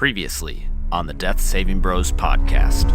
Previously on the Death Saving Bros podcast.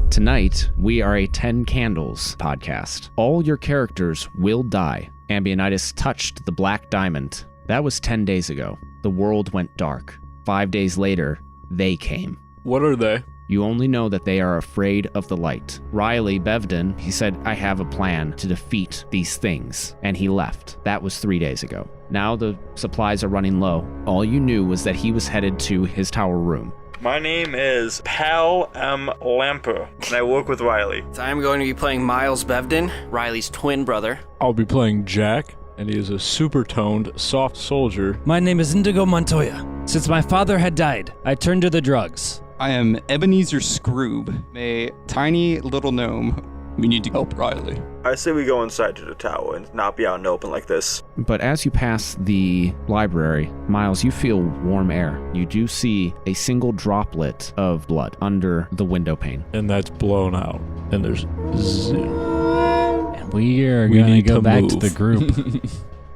Tonight, we are a 10 Candles podcast. All your characters will die. Ambionitis touched the Black Diamond. That was 10 days ago. The world went dark. 5 days later, they came. What are they? You only know that they are afraid of the light. Riley Bevden, he said, I have a plan to defeat these things. And he left. That was 3 days ago. Now the supplies are running low. All you knew was that he was headed to his tower room. My name is Pal M. Lamper, and I work with Riley. So I'm going to be playing Miles Bevden, Riley's twin brother. I'll be playing Jack, and he is a super-toned, soft soldier. My name is Indigo Montoya. Since my father had died, I turned to the drugs. I am Ebenezer Scroob, a tiny little gnome. We need to help Riley. I say we go inside to the tower and not be out in the open like this. But as you pass the library, Miles, you feel warm air. You do see a single droplet of blood under the window pane. And that's blown out. And there's And we are going to go back to the group.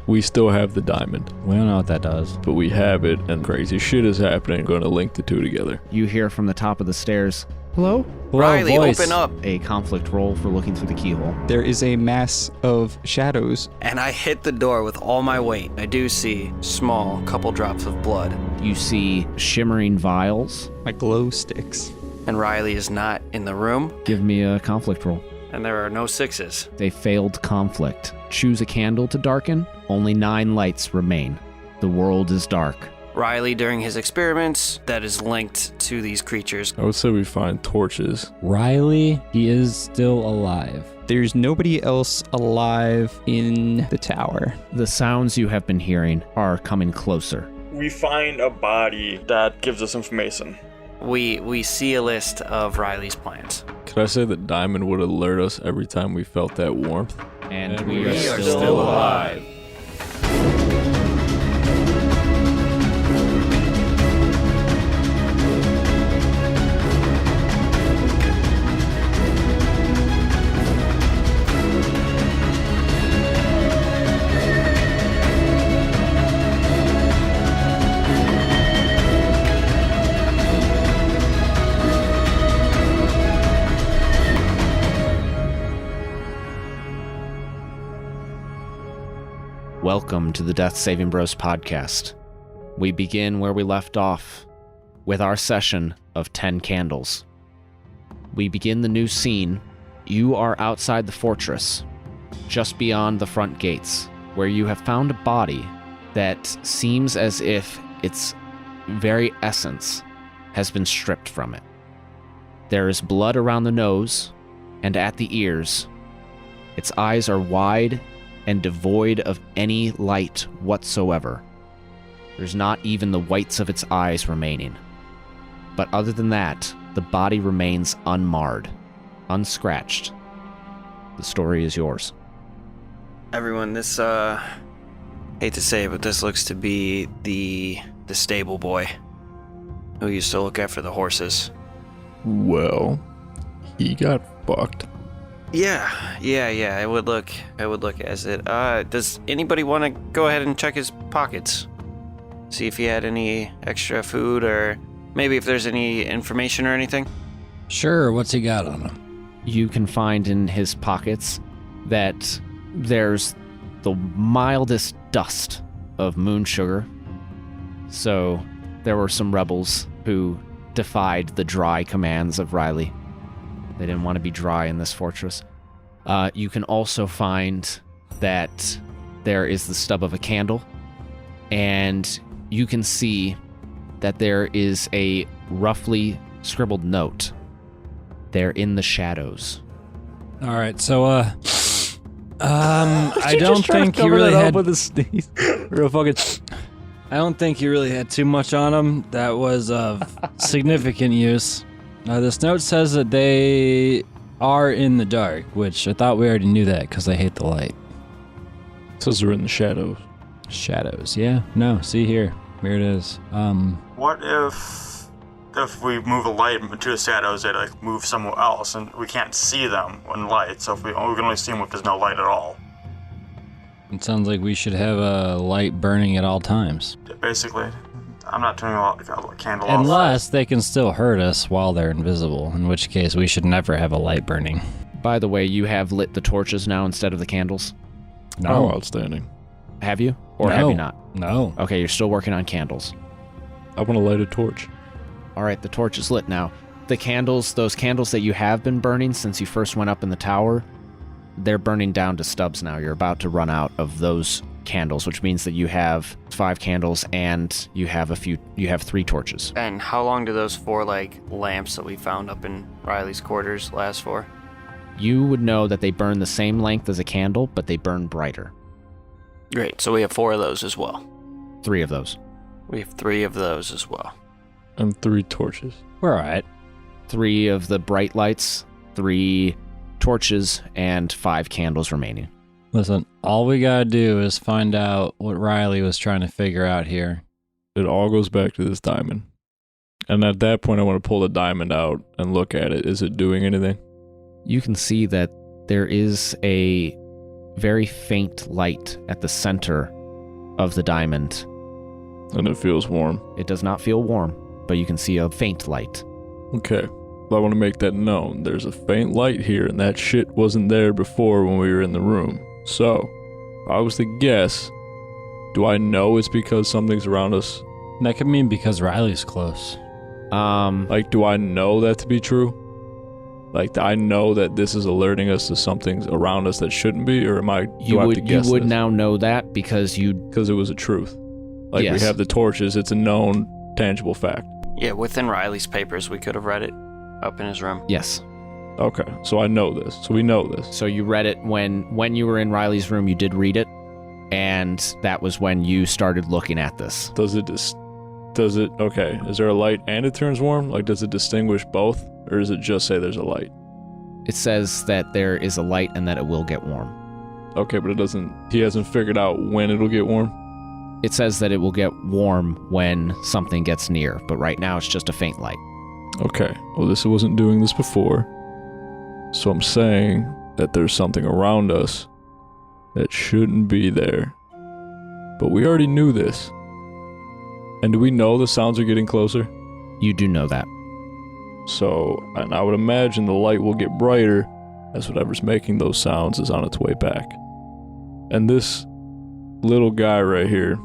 We still have the diamond, We don't know what that does. but we have it, and crazy shit is happening. Going to link the two together. You hear from the top of the stairs, hello? Riley, voice. open up. A conflict roll for looking through the keyhole. There is a mass of shadows. And I hit the door with all my weight. I do see small couple drops of blood. You see shimmering vials. My glow sticks. And Riley is not in the room. Give me a conflict roll. And there are no sixes. They failed conflict. Choose a candle to darken. Only 9 lights remain. The world is dark. Riley, during his experiments, that is linked to these creatures. I would say we find torches. Riley, he is still alive. There's nobody else alive in the tower. The sounds you have been hearing are coming closer. We find a body that gives us information. We see a list of Riley's plans. Could I say that diamond would alert us every time we felt that warmth? And we we are are still alive. Welcome to the Death Saving Bros podcast. We begin where we left off, with our session of 10 Candles. We begin the new scene. You are outside the fortress, just beyond the front gates, where you have found a body that seems as if its very essence has been stripped from it. There is blood around the nose and at the ears. Its eyes are wide and devoid of any light whatsoever. There's not even the whites of its eyes remaining. But other than that, the body remains unmarred, unscratched. The story is yours. Everyone, this, hate to say it, but this looks to be the stable boy who used to look after the horses. Well, he got fucked. Yeah, it would look as it. Does anybody want to go ahead and check his pockets? See if he had any extra food, or maybe if there's any information or anything? Sure, what's he got on him? You can find in his pockets that there's the mildest dust of moon sugar. So there were some rebels who defied the dry commands of Riley. They didn't want to be dry in this fortress. You can also find that there is the stub of a candle, and you can see that there is a roughly scribbled note there in the shadows. All right, so, I don't think he really had... with a sneeze. Real fucking... I don't think he really had too much on him that was of significant use. This note says that they are in the dark, which I thought we already knew that because they hate the light. It says they're in the shadows. Shadows, yeah. No, see here. Here it is. What if we move a light into the shadows, they like move somewhere else, and we can't see them in light, so if we can only see them if there's no light at all. It sounds like we should have a light burning at all times. Basically, I'm not doing a candle. Unless they can still hurt us while they're invisible, in which case we should never have a light burning. By the way, you have lit the torches now instead of the candles. Oh, outstanding. Have you? Or have you not? No. Okay, you're still working on candles. I want to light a torch. All right, the torch is lit now. The candles, those candles that you have been burning since you first went up in the tower, they're burning down to stubs now. You're about to run out of those candles, which means that you have 5 candles and you have 3 torches. And how long do those 4 lamps that we found up in Riley's quarters last for? You would know that they burn the same length as a candle, but they burn brighter. Great, so we have 4 of those as well. 3 of those. We have 3 of those as well. And 3 torches. We're alright. 3 of the bright lights, 3 torches, and 5 candles remaining. Listen, all we gotta do is find out what Riley was trying to figure out here. It all goes back to this diamond. And at that point, I want to pull the diamond out and look at it. Is it doing anything? You can see that there is a very faint light at the center of the diamond. And it feels warm. It does not feel warm, but you can see a faint light. Okay. Well, I want to make that known. There's a faint light here, and that shit wasn't there before when we were in the room. So, if I was to guess, do I know it's because something's around us? That could mean because Riley's close. Do I know that to be true? I know that this is alerting us to something around us that shouldn't be, or do I have to guess You would this? now know that because Because it was a truth. Yes. We have the torches, it's a known, tangible fact. Yeah, within Riley's papers, we could have read it up in his room. Yes. Okay, so I know this. So we know this. So you read it when you were in Riley's room, you did read it, and that was when you started looking at this. Okay, is there a light and it turns warm? Does it distinguish both? Or does it just say there's a light? It says that there is a light and that it will get warm. Okay, but he hasn't figured out when it'll get warm? It says that it will get warm when something gets near, but right now it's just a faint light. Okay, well this wasn't doing this before. So I'm saying that there's something around us that shouldn't be there. But we already knew this. And do we know the sounds are getting closer? You do know that. So, and I would imagine the light will get brighter as whatever's making those sounds is on its way back. And this little guy right here,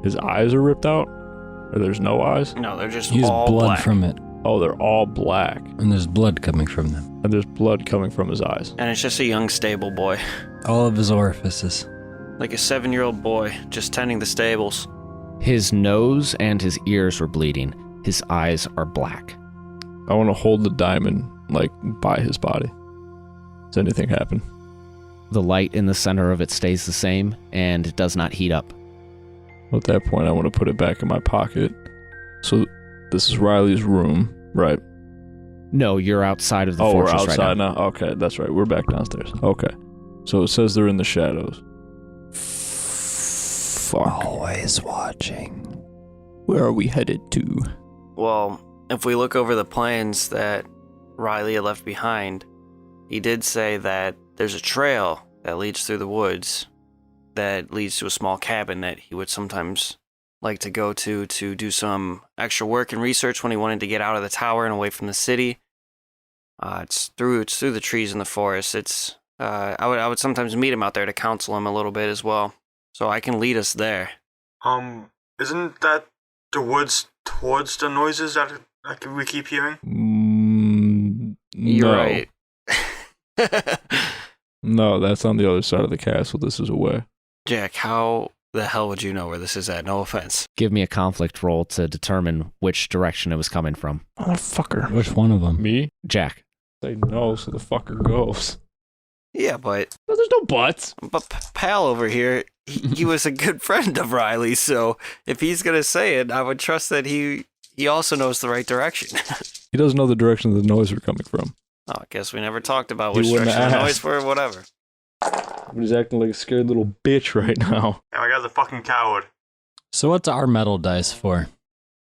his eyes are ripped out? Or there's no eyes? No, they're just He's all blood black. from it, Oh, they're all black. and there's blood coming from them. And there's blood coming from his eyes. And it's just a young stable boy. All of his orifices. Like a 7-year-old boy, just tending the stables. His nose and his ears were bleeding. His eyes are black. I want to hold the diamond, by his body. Does anything happen? The light in the center of it stays the same, and it does not heat up. At that point, I want to put it back in my pocket. So, this is Riley's room, right? No, you're outside of the We're fortress outside right now. now? Okay, that's right. We're back downstairs. Okay. So it says they're in the shadows. Fuck. Always watching. Where are we headed to? Well, if we look over the plans that Riley had left behind, he did say that there's a trail that leads through the woods that leads to a small cabin that he would sometimes like to go to do some extra work and research when he wanted to get out of the tower and away from the city. It's through the trees in the forest. I would sometimes meet him out there to counsel him a little bit as well, so I can lead us there. Isn't that the woods towards the noises that we keep hearing? You're No. right. No, that's on the other side of the castle. This is away. Jack, how the hell would you know where this is at? No offense. Give me a conflict roll to determine which direction it was coming from. Motherfucker. Which one of them? Me? Jack. Say no, so the fucker goes. Yeah, but No, there's no buts. Pal over here, he was a good friend of Riley's, so if he's gonna say it, I would trust that he also knows the right direction. He doesn't know the direction the noise were coming from. Oh, I guess we never talked about You which wouldn't direction the ask. noise were, whatever. But he's acting like a scared little bitch right now. Yeah, my guy's a fucking coward. So what's our metal dice for?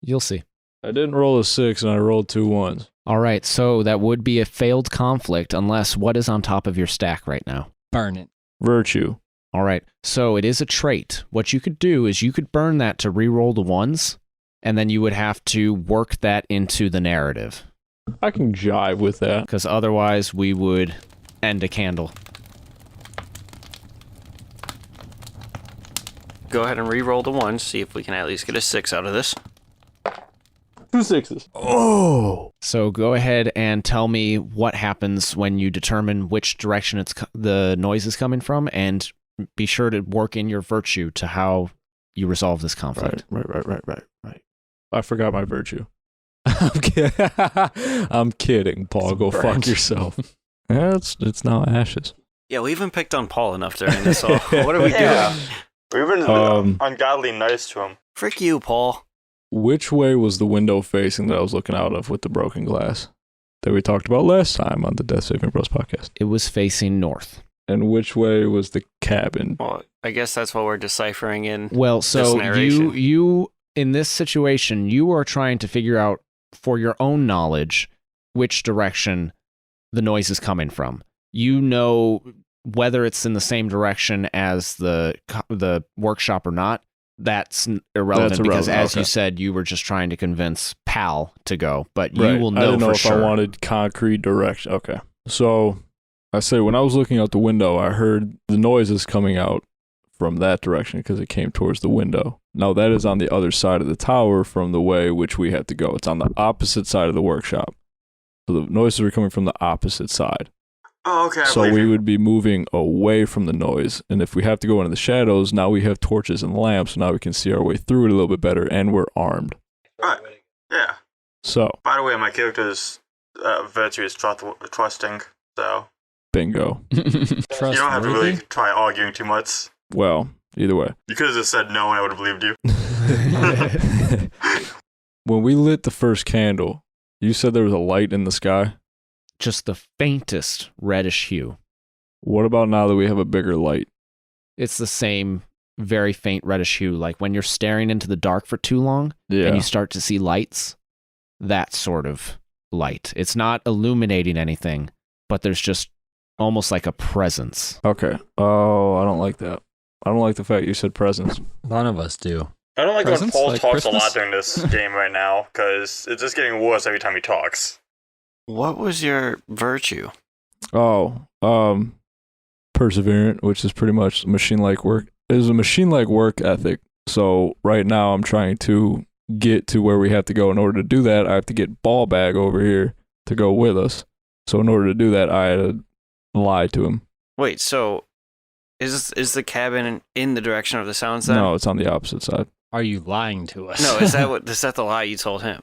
You'll see. I didn't roll a 6 and I rolled 2 1s. All right, so that would be a failed conflict unless what is on top of your stack right now? Burn it. Virtue. All right, so it is a trait. What you could do is you could burn that to re-roll the ones, and then you would have to work that into the narrative, I can jive with that. because otherwise we would end a candle. Go ahead and re-roll the 1, see if we can at least get a 6 out of this. 2 6s. Oh! So go ahead and tell me what happens when you determine which direction the noise is coming from, and be sure to work in your virtue to how you resolve this conflict. Right. I forgot my virtue. I'm kidding, Paul. Go fuck yourself. Yeah, it's now ashes. Yeah, we even picked on Paul enough during this all. What are we Yeah. doing? We've been ungodly nice to him. Frick you, Paul. Which way was the window facing that I was looking out of with the broken glass that we talked about last time on the Death Saving Bros podcast? It was facing north. And which way was the cabin? Well, I guess that's what we're deciphering in. Well, so narration. you in this situation, you are trying to figure out for your own knowledge which direction the noise is coming from. You know whether it's in the same direction as the workshop or not. That's irrelevant because, as you said, you were just trying to convince Pal to go, but you will know I didn't know for if sure. I wanted concrete direction. Okay. So I say when I was looking out the window, I heard the noises coming out from that direction because it came towards the window. Now that is on the other side of the tower from the way which we had to go. It's on the opposite side of the workshop. So the noises are coming from the opposite side. Oh, okay. So we would be moving away from the noise. And if we have to go into the shadows, now we have torches and lamps. So now we can see our way through it a little bit better, and we're armed. Right. Yeah. So, By the way, my character's virtue is trusting, so bingo. you don't have to really try arguing too much. Well, either way. You could have just said no and I would have believed you. When we lit the first candle, you said there was a light in the sky. Just the faintest reddish hue. What about now that we have a bigger light? It's the same very faint reddish hue, like when you're staring into the dark for too long Yeah. and you start to see lights, that sort of light. It's not illuminating anything, but there's just almost like a presence. Okay. Oh, I don't like that. I don't like the fact you said presence. None of us do. I don't like Presents? when Paul Like talks Christmas? a lot during this game right now, because it's just getting worse every time he talks. What was your virtue? Oh, perseverant, which is pretty much machine-like work. It is a machine-like work ethic. So right now I'm trying to get to where we have to go. In order to do that, I have to get Ballbag over here to go with us. So in order to do that, I had to lie to him. Wait, so is the cabin in the direction of the sounds then? No, it's on the opposite side. Are you lying to us? No, is that the lie you told him?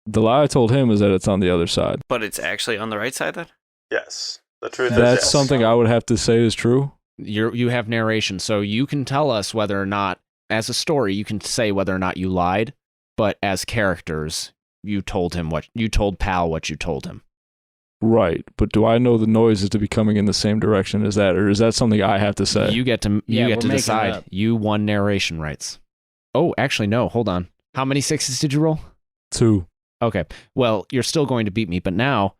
The lie I told him is that it's on the other side. But it's actually on the right side then? Yes. The truth is That's yes. something I would have to say is true. You have narration, so you can tell us whether or not, as a story, you can say whether or not you lied, but as characters, you told Pal what you told him. Right, but do I know the noises to be coming in the same direction as that, or is that something I have to say? You get to Yeah, we're making it decide. up. You won narration rights. Oh, actually, no. Hold on. How many 6s did you roll? 2. Okay. Well, you're still going to beat me, but now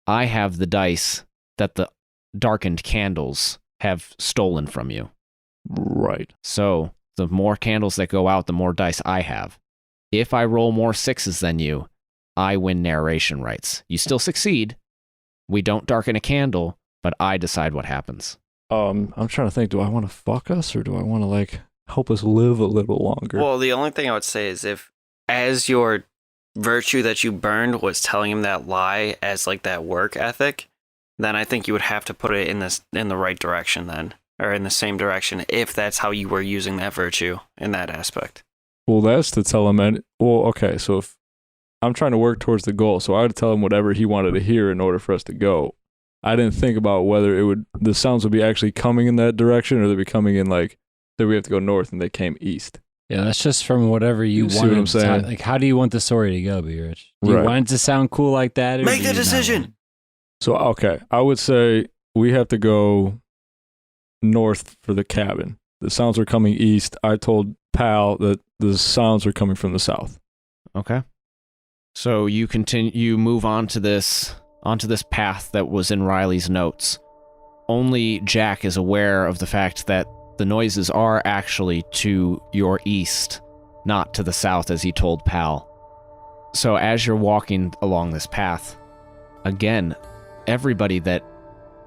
I have the dice that the darkened candles have stolen from you. Right. So the more candles that go out, the more dice I have. If I roll more 6s than you, I win narration rights. You still succeed. We don't darken a candle, but I decide what happens. I'm trying to think, do I want to fuck us, or do I want to, like, help us live a little longer? Well, the only thing I would say is if, as your virtue that you burned was telling him that lie as like that work ethic, then I think you would have to put it in the right direction then, or in the same direction if that's how you were using that virtue in that aspect. Well, that's to tell him, okay, so if I'm trying to work towards the goal, so I would tell him whatever he wanted to hear in order for us to go. I didn't think about whether the sounds would be actually coming in that direction, or they'd be coming in, like, that we have to go north and they came east. Yeah, that's just from whatever you See want. what I'm saying? Like, how do you want the story to go, B. Rich? Do you Right. want it to sound cool like that? Or Make do the you not decision! want- So, okay, I would say we have to go north for the cabin. The sounds are coming east. I told Pal that the sounds are coming from the south. Okay. So you move on to this path that was in Riley's notes. Only Jack is aware of the fact that the noises are actually to your east, not to the south as he told Pal. So as you're walking along this path, again, everybody that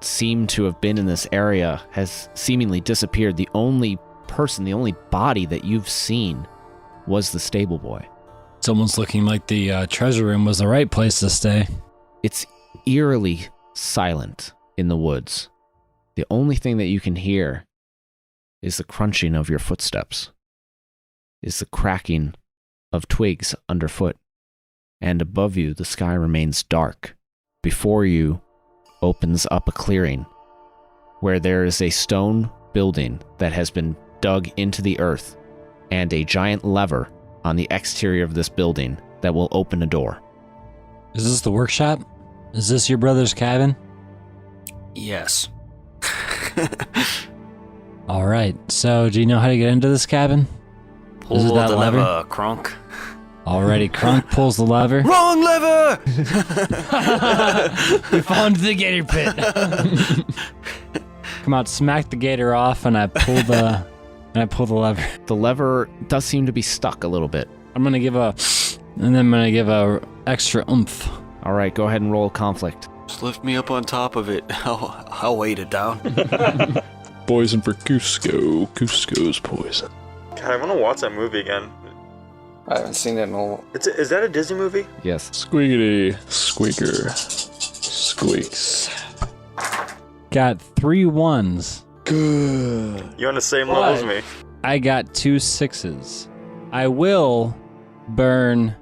seemed to have been in this area has seemingly disappeared. The only person, the only body that you've seen was the stable boy. It's almost looking like the treasure room was the right place to stay. It's eerily silent in the woods. The only thing that you can hear is the crunching of your footsteps, is the cracking of twigs underfoot. And above you, the sky remains dark. Before you opens up a clearing where there is a stone building that has been dug into the earth and a giant lever on the exterior of this building that will open a door. Is this the workshop? Is this your brother's cabin? Yes. All right. So, do you know how to get into this cabin? Pull Is it that the lever? lever, Kronk. Alrighty, Krunk pulls the lever. Wrong lever! We fall into the gator pit. Come out, smack the gator off, and I pull the lever. The lever does seem to be stuck a little bit. I'm gonna give a extra oomph. All right, go ahead and roll conflict. Just lift me up on top of it. I'll weight it down. Poison for Cusco. Cusco's poison. God, I want to watch that movie again. I haven't seen that in a while. Is that a Disney movie? Yes. Squeakity. Squeaker. Squeaks. Got 3 1s. Good. You're on the same level as me. I got 2 6s. I will burn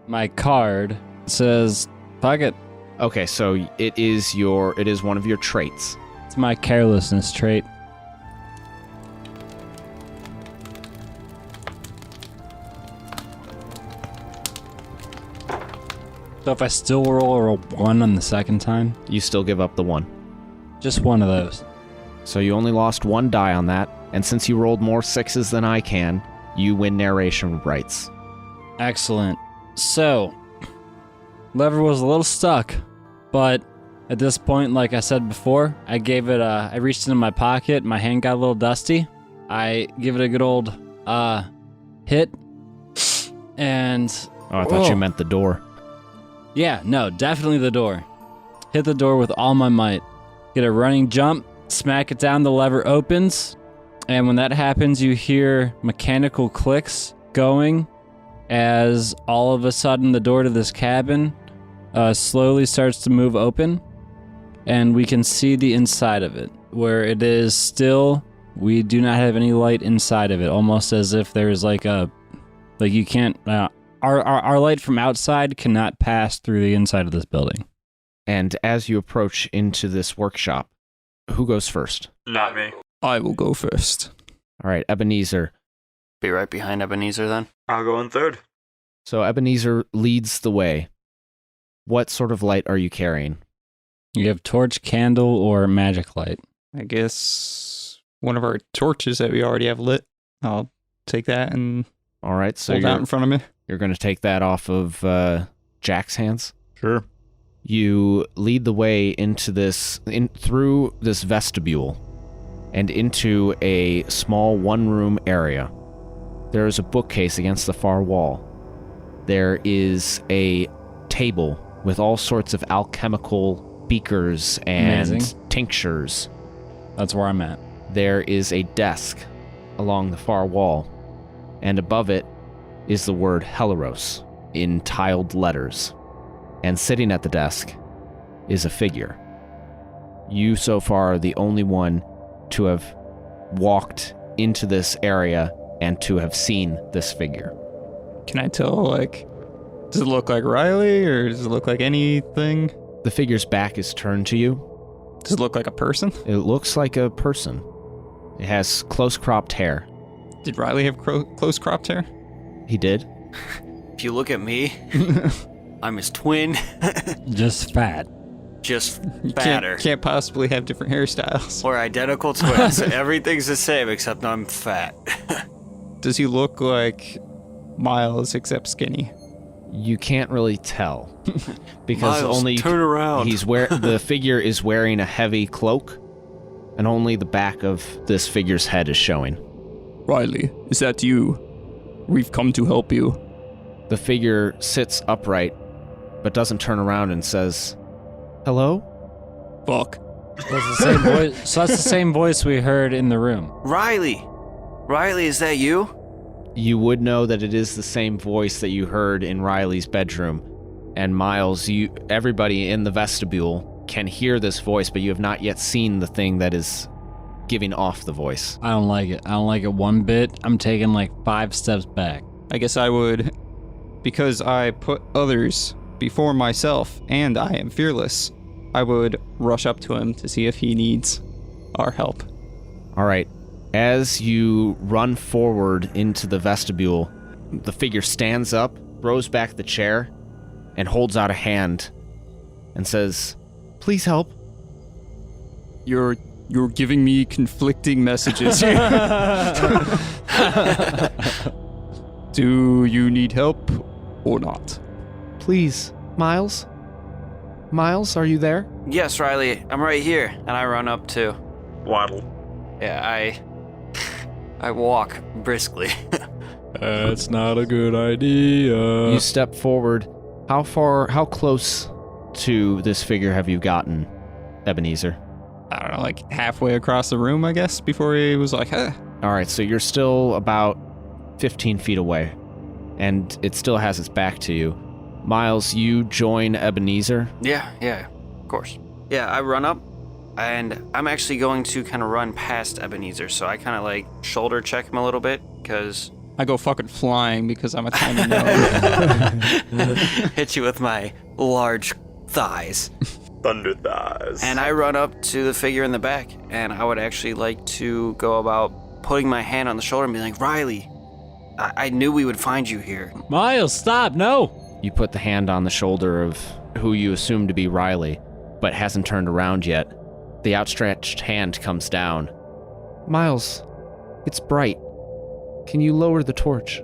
my card. It says, fuck it. Okay, so it is one of your traits. It's my carelessness trait. So if I still roll a 1 on the second time, You still give up the 1. just one of those. So you only lost 1 die on that, and since you rolled more 6s than I can, you win narration rights. Excellent. So, lever was a little stuck, but at this point, like I said before, I reached into my pocket, my hand got a little dusty. I give it a good old hit, and Oh, I thought you meant the door. yeah, no, definitely the door. Hit the door with all my might. Get a running jump, smack it down, the lever opens, and when that happens, you hear mechanical clicks going as all of a sudden the door to this cabin slowly starts to move open, and we can see the inside of it, where it is still, we do not have any light inside of it, almost as if there's you can't, our light from outside cannot pass through the inside of this building. And as you approach into this workshop, who goes first? Not me. I will go first. All right, Ebenezer. Be right behind Ebenezer then. I'll go in third. So Ebenezer leads the way. What sort of light are you carrying? You have torch, candle, or magic light. I guess one of our torches that we already have lit. I'll take that and All right, so hold out in front of me. you're going to take that off of Jack's hands? Sure. You lead the way into through this vestibule and into a small one-room area. There is a bookcase against the far wall. There is a table with all sorts of alchemical beakers and Amazing. tinctures. That's where I'm at. There is a desk along the far wall, and above it is the word Helaros in tiled letters. And sitting at the desk is a figure. You so far are the only one to have walked into this area and to have seen this figure. Can I tell, does it look like Riley or does it look like anything? The figure's back is turned to you. Does it look like a person? It looks like a person. It has close-cropped hair. Did Riley have close cropped hair? He did. If you look at me, I'm his twin, Just fat. just You fatter. can't possibly have different hairstyles. We're identical twins. Everything's the same except I'm fat. Does he look like Miles except skinny? You can't really tell because Miles, only turn around. the figure is wearing a heavy cloak, and only the back of this figure's head is showing. Riley, is that you? We've come to help you. The figure sits upright, but doesn't turn around and says, "Hello?" Fuck. That's the same voice. So that's the same voice we heard in the room. Riley! Riley, is that you? You would know that it is the same voice that you heard in Riley's bedroom. And Miles, everybody in the vestibule can hear this voice, but you have not yet seen the thing that is giving off the voice. I don't like it. I don't like it one bit. I'm taking like 5 steps back. I guess I would, because I put others before myself and I am fearless, I would rush up to him to see if he needs our help. All right. As you run forward into the vestibule, the figure stands up, throws back the chair, and holds out a hand and says, "Please help." You're giving me conflicting messages here. Do you need help or not? "Please, Miles? Miles, are you there?" Yes, Riley, I'm right here. And I run up too. Waddle. Yeah, I walk briskly. That's not a good idea. You step forward. How close to this figure have you gotten, Ebenezer? I don't know, like halfway across the room, I guess, before he was like, huh. All right, so you're still about 15 feet away, and it still has its back to you. Miles, you join Ebenezer. Yeah, of course. Yeah, I run up, and I'm actually going to kind of run past Ebenezer, so I kind of like shoulder check him a little bit, because... I go fucking flying because I'm a tiny gnome. hit you with my large thighs. Thunder thighs. And I run up to the figure in the back, and I would actually like to go about putting my hand on the shoulder and be like, Riley, I knew we would find you here. Miles, stop! No! You put the hand on the shoulder of who you assume to be Riley, but hasn't turned around yet. The outstretched hand comes down. "Miles, it's bright. Can you lower the torch?"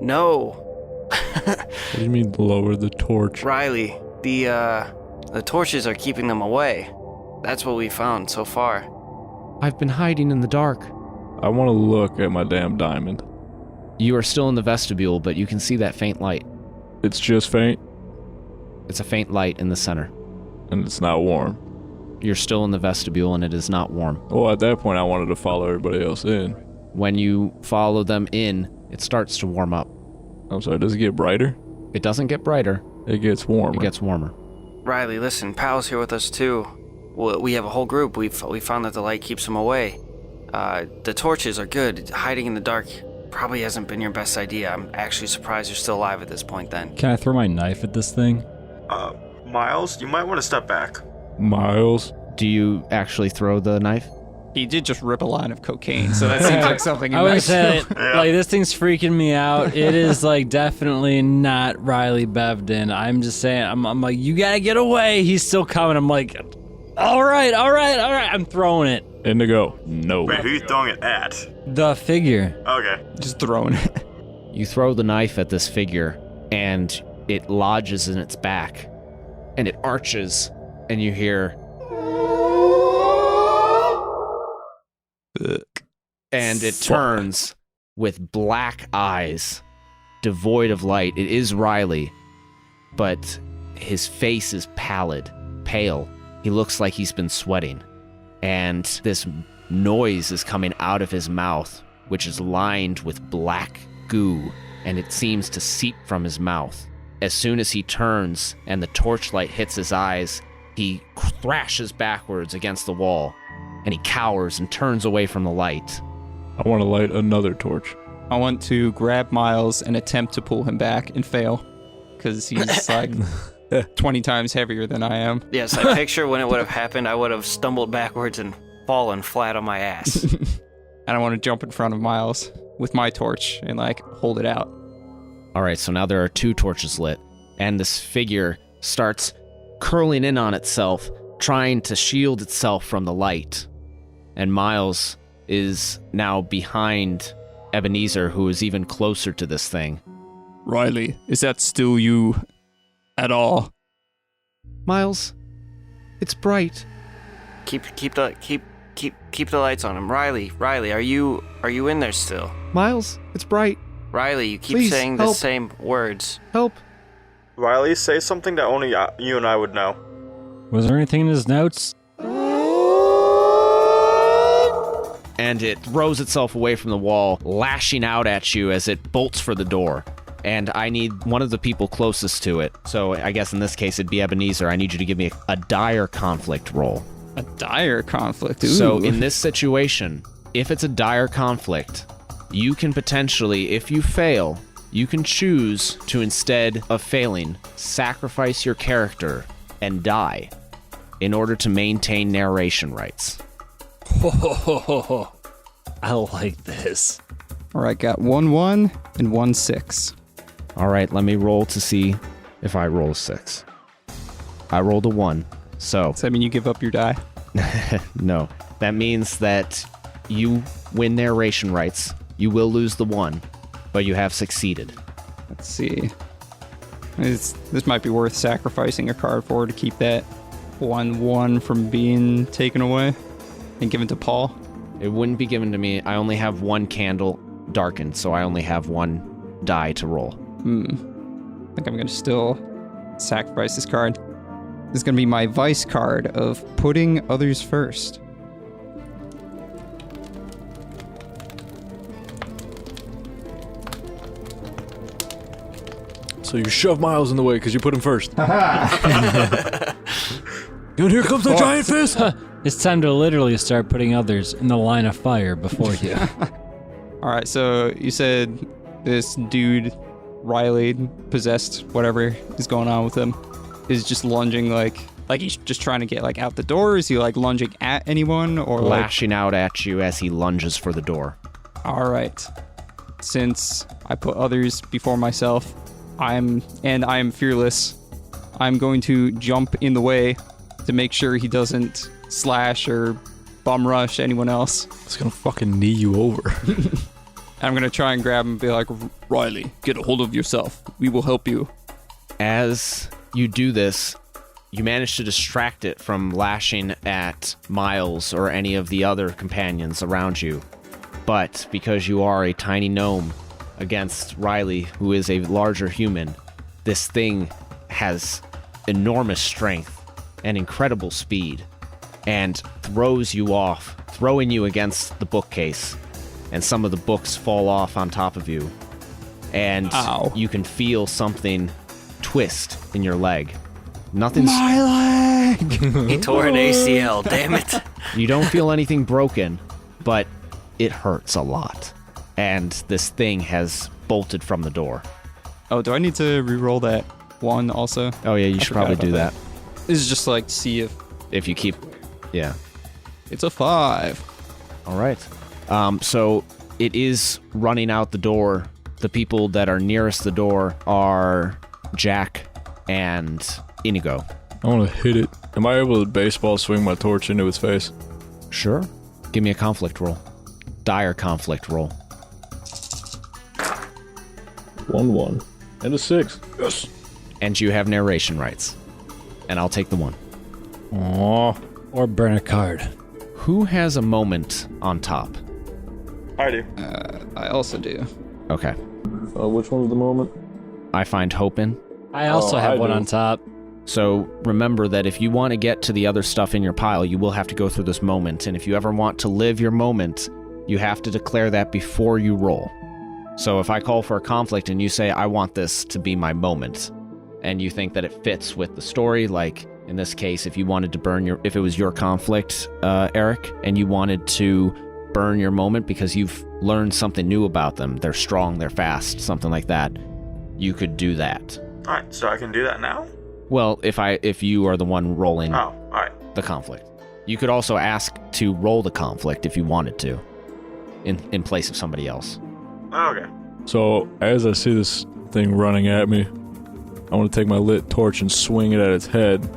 No. What do you mean lower the torch? Riley, the torches are keeping them away. That's what we found so far. "I've been hiding in the dark." I want to look at my damn diamond. You are still in the vestibule, but you can see that faint light. It's just faint, It's a faint light in the center. and it's not warm. You're still in the vestibule, and it is not warm. Well, at that point, I wanted to follow everybody else in. When you follow them in, it starts to warm up. I'm sorry, does it get brighter? It doesn't get brighter, It gets warmer. it gets warmer. Riley, listen, Pal's here with us too. We have a whole group. We found that the light keeps them away. The torches are good. Hiding in the dark probably hasn't been your best idea. I'm actually surprised you're still alive at this point then. Can I throw my knife at this thing? Miles, you might want to step back. Miles. Do you actually throw the knife? He did just rip a line of cocaine, so that seems like something he I might would say, do. like, this thing's freaking me out. It is, like, definitely not Riley Bevden. I'm just saying, I'm like, you gotta get away. He's still coming. I'm like, all right. I'm throwing it. Indigo. No. Wait, who are you throwing it at? The figure. Okay. Just throwing it. You throw the knife at this figure, and it lodges in its back, and it arches, and you hear... And it turns with black eyes, devoid of light. It is Riley, but his face is pale. He looks like he's been sweating. And this noise is coming out of his mouth, which is lined with black goo, and it seems to seep from his mouth. As soon as he turns and the torchlight hits his eyes, he thrashes backwards against the wall, and he cowers and turns away from the light. I want to light another torch. I want to grab Miles and attempt to pull him back and fail, because he's like 20 times heavier than I am. Yes, I picture when it would have happened, I would have stumbled backwards and fallen flat on my ass. And I want to jump in front of Miles with my torch and like hold it out. All right, so now there are 2 torches lit, and this figure starts curling in on itself, trying to shield itself from the light. And Miles is now behind Ebenezer, who is even closer to this thing. Riley, is that still you at all? Miles, it's bright. keep the lights on him. Riley, are you in there still? Miles, it's bright. Riley, you keep Please, saying the help. same words. Help. Riley, say something that only you and I would know. Was there anything in his notes? And it throws itself away from the wall, lashing out at you as it bolts for the door. And I need one of the people closest to it. So I guess in this case it'd be Ebenezer. I need you to give me a dire conflict roll. A dire conflict. Ooh. So in this situation, if it's a dire conflict, you can potentially, if you fail, you can choose to, instead of failing, sacrifice your character and die in order to maintain narration rights. I like this. All right, got 1-1 and 1-6. All right, let me roll to see if I roll a 6. I rolled a 1, so Does that mean you give up your die? no. That means that you win narration rights. You will lose the 1, but you have succeeded. Let's see. This might be worth sacrificing a card for to keep that 1-1 from being taken away and given to Paul. It wouldn't be given to me. I only have 1 candle darkened, so I only have 1 die to roll. I think I'm going to still sacrifice this card. This is going to be my vice card of putting others first. So you shove Miles in the way because you put him first. And here comes the giant fist! It's time to literally start putting others in the line of fire before you. All right, so you said this dude, Riley, possessed, whatever is going on with him, is just lunging like he's just trying to get like out the door. Is he like lunging at anyone or like? Lashing out at you as he lunges for the door. All right, since I put others before myself, I am fearless. I'm going to jump in the way to make sure he doesn't slash or bum rush anyone else. It's gonna fucking knee you over. I'm gonna try and grab him and be like, Riley, get a hold of yourself. We will help you. As you do this, you manage to distract it from lashing at Miles or any of the other companions around you. But because you are a tiny gnome against Riley, who is a larger human, this thing has enormous strength and incredible speed and throws you off, throwing you against the bookcase. And some of the books fall off on top of you. And Ow. you can feel something twist in your leg. Nothing's... My leg! He tore an ACL, damn it. You don't feel anything broken, but it hurts a lot. And this thing has bolted from the door. Oh, do I need to re-roll that 1 also? Oh yeah, you I should forgot probably do about that. This is just like see if If you keep... Yeah. it's a 5. All right. So it is running out the door. The people that are nearest the door are Jack and Inigo. I want to hit it. Am I able to baseball swing my torch into its face? Sure. Give me a conflict roll. Dire conflict roll. 1-1 and a 6. Yes. And you have narration rights. And I'll take the 1. Aw. Or burn a card. Who has a moment on top? I do. I also do. Okay. Which one's the moment? I find hope in. I also Oh, have I one do. on top. So remember that if you want to get to the other stuff in your pile, you will have to go through this moment. And if you ever want to live your moment, you have to declare that before you roll. So if I call for a conflict and you say, I want this to be my moment, and you think that it fits with the story, like in this case, if you wanted to if it was your conflict, Eric, and you wanted to burn your moment because you've learned something new about them, they're strong, they're fast, something like that, you could do that. Alright, so I can do that now? Well, if you are the one rolling Oh, alright. the conflict. You could also ask to roll the conflict if you wanted to, in place of somebody else. Okay. So, as I see this thing running at me, I want to take my lit torch and swing it at its head,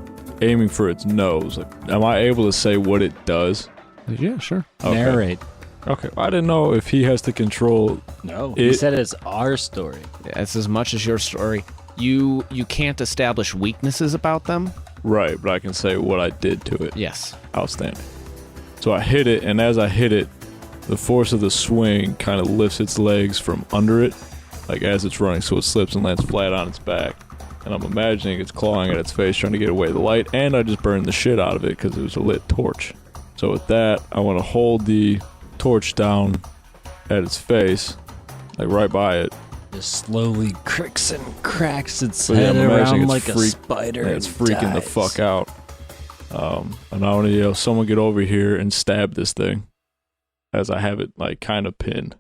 aiming for its nose. Like, am I able to say what it does? Yeah, sure. Okay. Narrate. Okay. I didn't know if he has to control. No. He said it's our story. It's as much as your story. You can't establish weaknesses about them. Right, but I can say what I did to it. Yes. Outstanding. So I hit it, and as I hit it, the force of the swing kind of lifts its legs from under it like as it's running, so it slips and lands flat on its back. And I'm imagining it's clawing at its face, trying to get away the light, and I just burned the shit out of it because it was a lit torch. So with that, I want to hold the torch down at its face, like right by it. Just slowly cricks and cracks its So, yeah, head I'm imagining around it's like a spider. Yeah, it's and freaking the dies. fuck out. And I want to yell, someone get over here and stab this thing, as I have it like kind of pinned.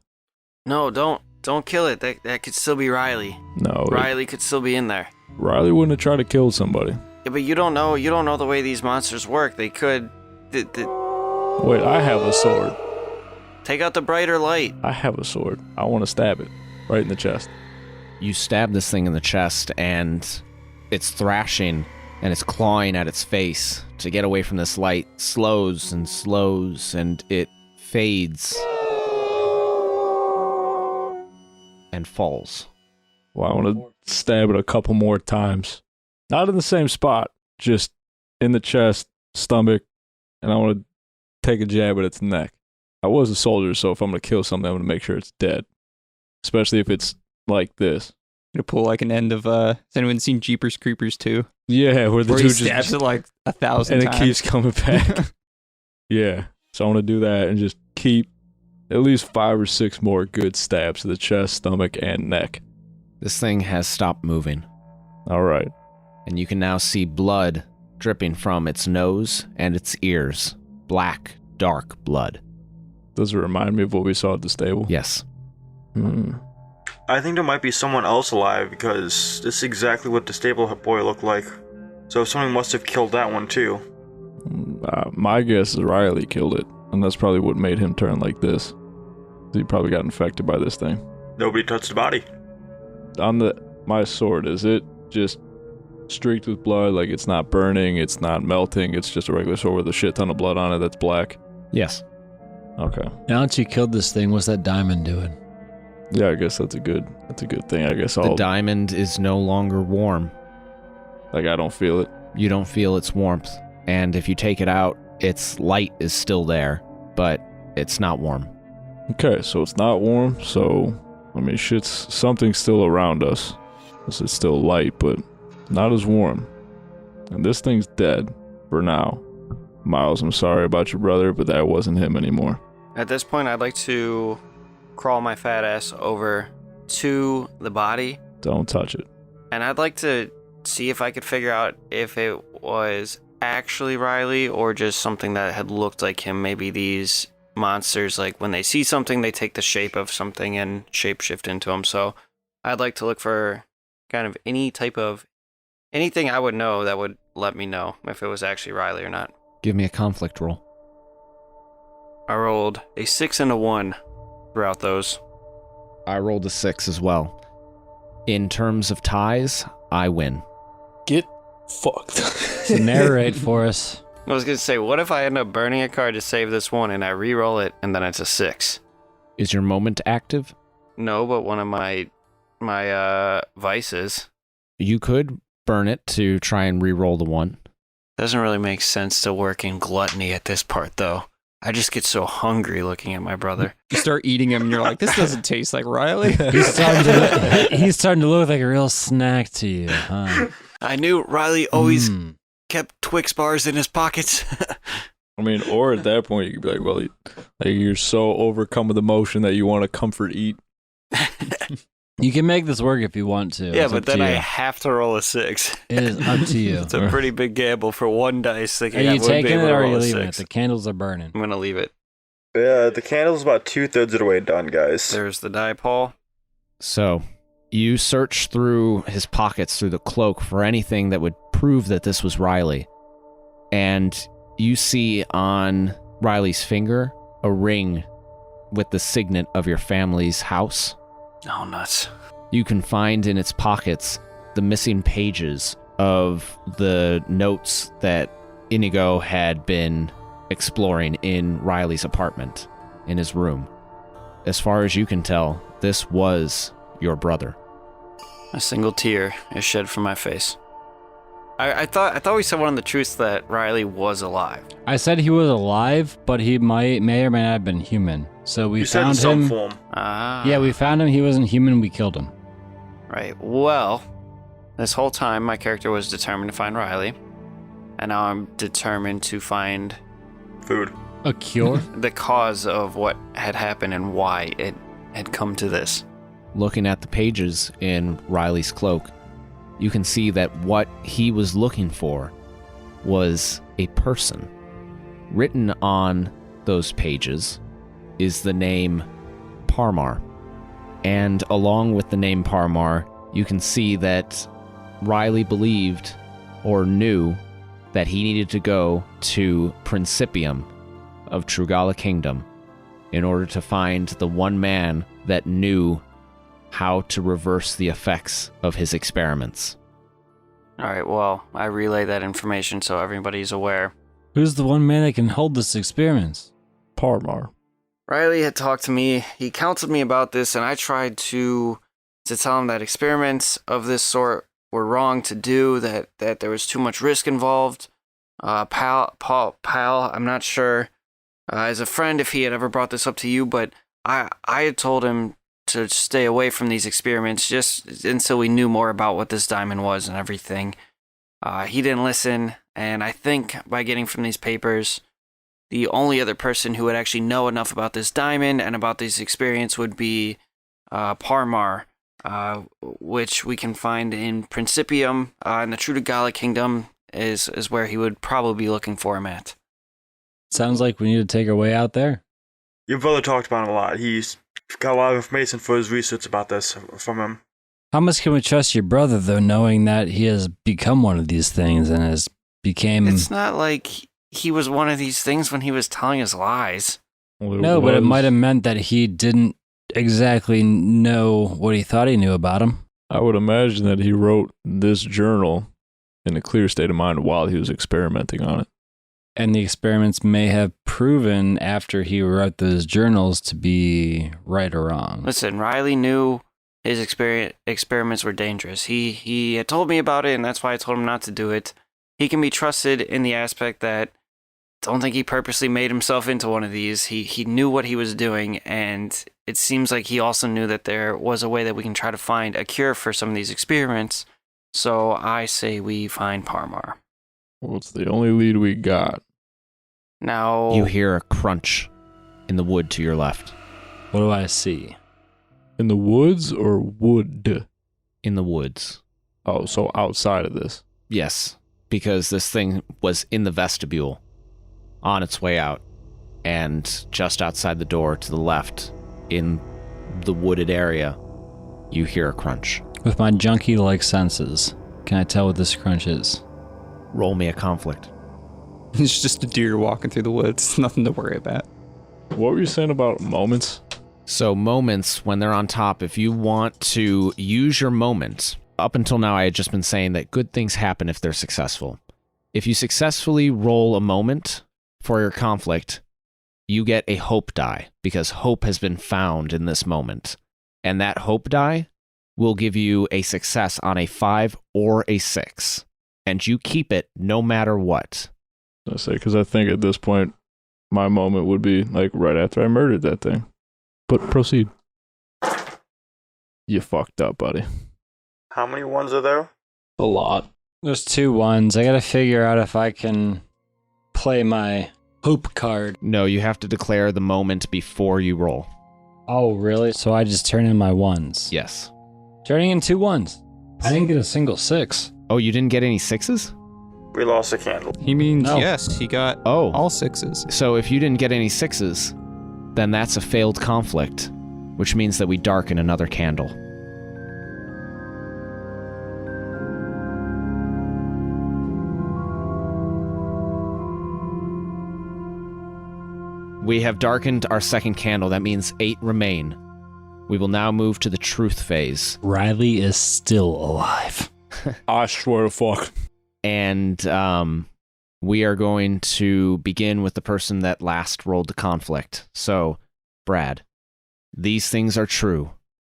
No, don't kill it. That could still be Riley. No, Riley could still be in there. Riley wouldn't have tried to kill somebody. Yeah, but you don't know the way these monsters work. They could Wait, I have a sword. take out the brighter light. I have a sword. I want to stab it right in the chest. You stab this thing in the chest, and it's thrashing and it's clawing at its face to get away from this light. Slows, and it fades and falls. Well, I want to stab it a couple more times. Not in the same spot, just in the chest, stomach, and I want to take a jab at its neck. I was a soldier, so if I'm going to kill something, I'm going to make sure it's dead. Especially if it's like this. Gonna pull like an end of has anyone seen Jeepers Creepers 2? Yeah, where the Where dude he stabs just... it like 1,000 and times. it keeps coming back. Yeah, so I want to do that and just keep at least 5 or 6 more good stabs to the chest, stomach, and neck. This thing has stopped moving, All right. and you can now see blood dripping from its nose and its ears. Black, dark blood. Does it remind me of what we saw at the stable? Yes. I think there might be someone else alive because this is exactly what the stable boy looked like. So someone must have killed that one too. My guess is Riley killed it, and that's probably what made him turn like this. He probably got infected by this thing. Nobody touched the body. On my sword, is it just streaked with blood? Like it's not burning, it's not melting, it's just a regular sword with a shit ton of blood on it that's black? Yes. Okay. Now that you killed this thing, what's that diamond doing? Yeah, I guess that's a good thing. I guess The I'll diamond is no longer warm. like I don't feel it. You don't feel its warmth. And if you take it out, its light is still there, but it's not warm. Okay, so it's not warm, so I mean something's still around us. This is still light, but not as warm. And this thing's dead for now. Miles, I'm sorry about your brother, but that wasn't him anymore. At this point, I'd like to crawl my fat ass over to the body, Don't touch it. and I'd like to see if I could figure out if it was actually Riley or just something that had looked like him. Maybe these monsters, like when they see something, they take the shape of something and shapeshift into them. So I'd like to look for kind of anything I would know that would let me know if it was actually Riley or not. Give me a conflict roll. I rolled a 6 and a 1 throughout those. I rolled a 6 as well. In terms of ties, I win. Get fucked. So narrate for us. I was going to say, what if I end up burning a card to save this one and I re-roll it and then it's a 6? Is your moment active? No, but one of my vices. You could burn it to try and re-roll the 1. Doesn't really make sense to work in gluttony at this part, though. I just get so hungry looking at my brother. You start eating him and you're like, this doesn't taste like Riley. He's starting to look like a real snack to you, huh? I knew Riley always Mm. kept Twix bars in his pockets. I mean, or at that point you could be like, well, like you're so overcome with emotion that you want to comfort eat. You can make this work if you want to. Yeah, It's but up to then I you. have to roll a 6. It is up to you. It's a pretty big gamble for one dice. Thinking Are I you would be taking able it to or are roll you a leaving it? 6. The candles are burning. I'm gonna leave it. Yeah, the candle's about 2/3 of the way done, guys. There's the die, Paul. So, you search through his pockets, through the cloak, for anything that would prove that this was Riley. And you see on Riley's finger a ring with the signet of your family's house. Oh, nuts. You can find in its pockets the missing pages of the notes that Inigo had been exploring in Riley's apartment, in his room. As far as you can tell, this was your brother. A single tear is shed from my face. I thought we said one of the truths that Riley was alive. I said he was alive, but he may or may not have been human. So we You said in found some him. form. Ah. Yeah, we found him. He wasn't human. We killed him. Right. Well, this whole time my character was determined to find Riley, and now I'm determined to find Food. A cure? the cause of what had happened and why it had come to this. Looking at the pages in Riley's cloak, you can see that what he was looking for was a person. Written on those pages is the name Parmar. And along with the name Parmar, you can see that Riley believed or knew that he needed to go to Principium of Trugala Kingdom in order to find the one man that knew how to reverse the effects of his experiments. All right, well, I relay that information so everybody's aware. Who's the one man that can hold this experiment? Parmar. Riley had talked to me. He counseled me about this, and I tried to tell him that experiments of this sort were wrong to do, that there was too much risk involved. Pal, I'm not sure as a friend if he had ever brought this up to you, but I had told him to stay away from these experiments just until we knew more about what this diamond was and everything. He didn't listen, and I think by getting from these papers, the only other person who would actually know enough about this diamond and about this experience would be Parmar, which we can find in Principium, in the Trugala Kingdom is where he would probably be looking for him at. Sounds like we need to take our way out there. Your brother talked about him a lot. He's got a lot of information for his research about this from him. How much can we trust your brother, though, knowing that he has become one of these things and has became... It's not like he was one of these things when he was telling us lies. Well, No, but it might have meant that he didn't exactly know what he thought he knew about him. I would imagine that he wrote this journal in a clear state of mind while he was experimenting on it. And the experiments may have proven after he wrote those journals to be right or wrong. Listen, Riley knew his experiments were dangerous. He had told me about it, and that's why I told him not to do it. He can be trusted in the aspect that I don't think he purposely made himself into one of these. He knew what he was doing, and it seems like he also knew that there was a way that we can try to find a cure for some of these experiments. So I say we find Parmar. Well, it's the only lead we got. Now... You hear a crunch in the wood to your left. What do I see? In the woods or wood? In the woods. Oh, so outside of this. Yes, because this thing was in the vestibule, on its way out, and just outside the door to the left, in the wooded area, you hear a crunch. With my junkie-like senses, can I tell what this crunch is? Roll me a conflict. It's just a deer walking through the woods. Nothing to worry about. What were you saying about moments? So moments, when they're on top, if you want to use your moment, up until now I had just been saying that good things happen if they're successful. If you successfully roll a moment for your conflict, you get a hope die, because hope has been found in this moment. And that hope die will give you a success on a 5 or a 6. And you keep it no matter what. I say, because I think at this point, my moment would be like right after I murdered that thing. But proceed. You fucked up, buddy. How many ones are there? A lot. There's 2 ones. I gotta figure out if I can play my hope card. No, you have to declare the moment before you roll. Oh, really? So I just turn in my 1s? Yes. Turning in 2 1s. I didn't get a single 6. Oh, you didn't get any 6s? We lost a candle. He means No. yes, he got Oh. all 6s. So if you didn't get any 6s, then that's a failed conflict, which means that we darken another candle. We have darkened our second candle. That means 8 remain. We will now move to the truth phase. Riley is still alive. I swear to fuck. And we are going to begin with the person that last rolled the conflict. So, Brad, these things are true.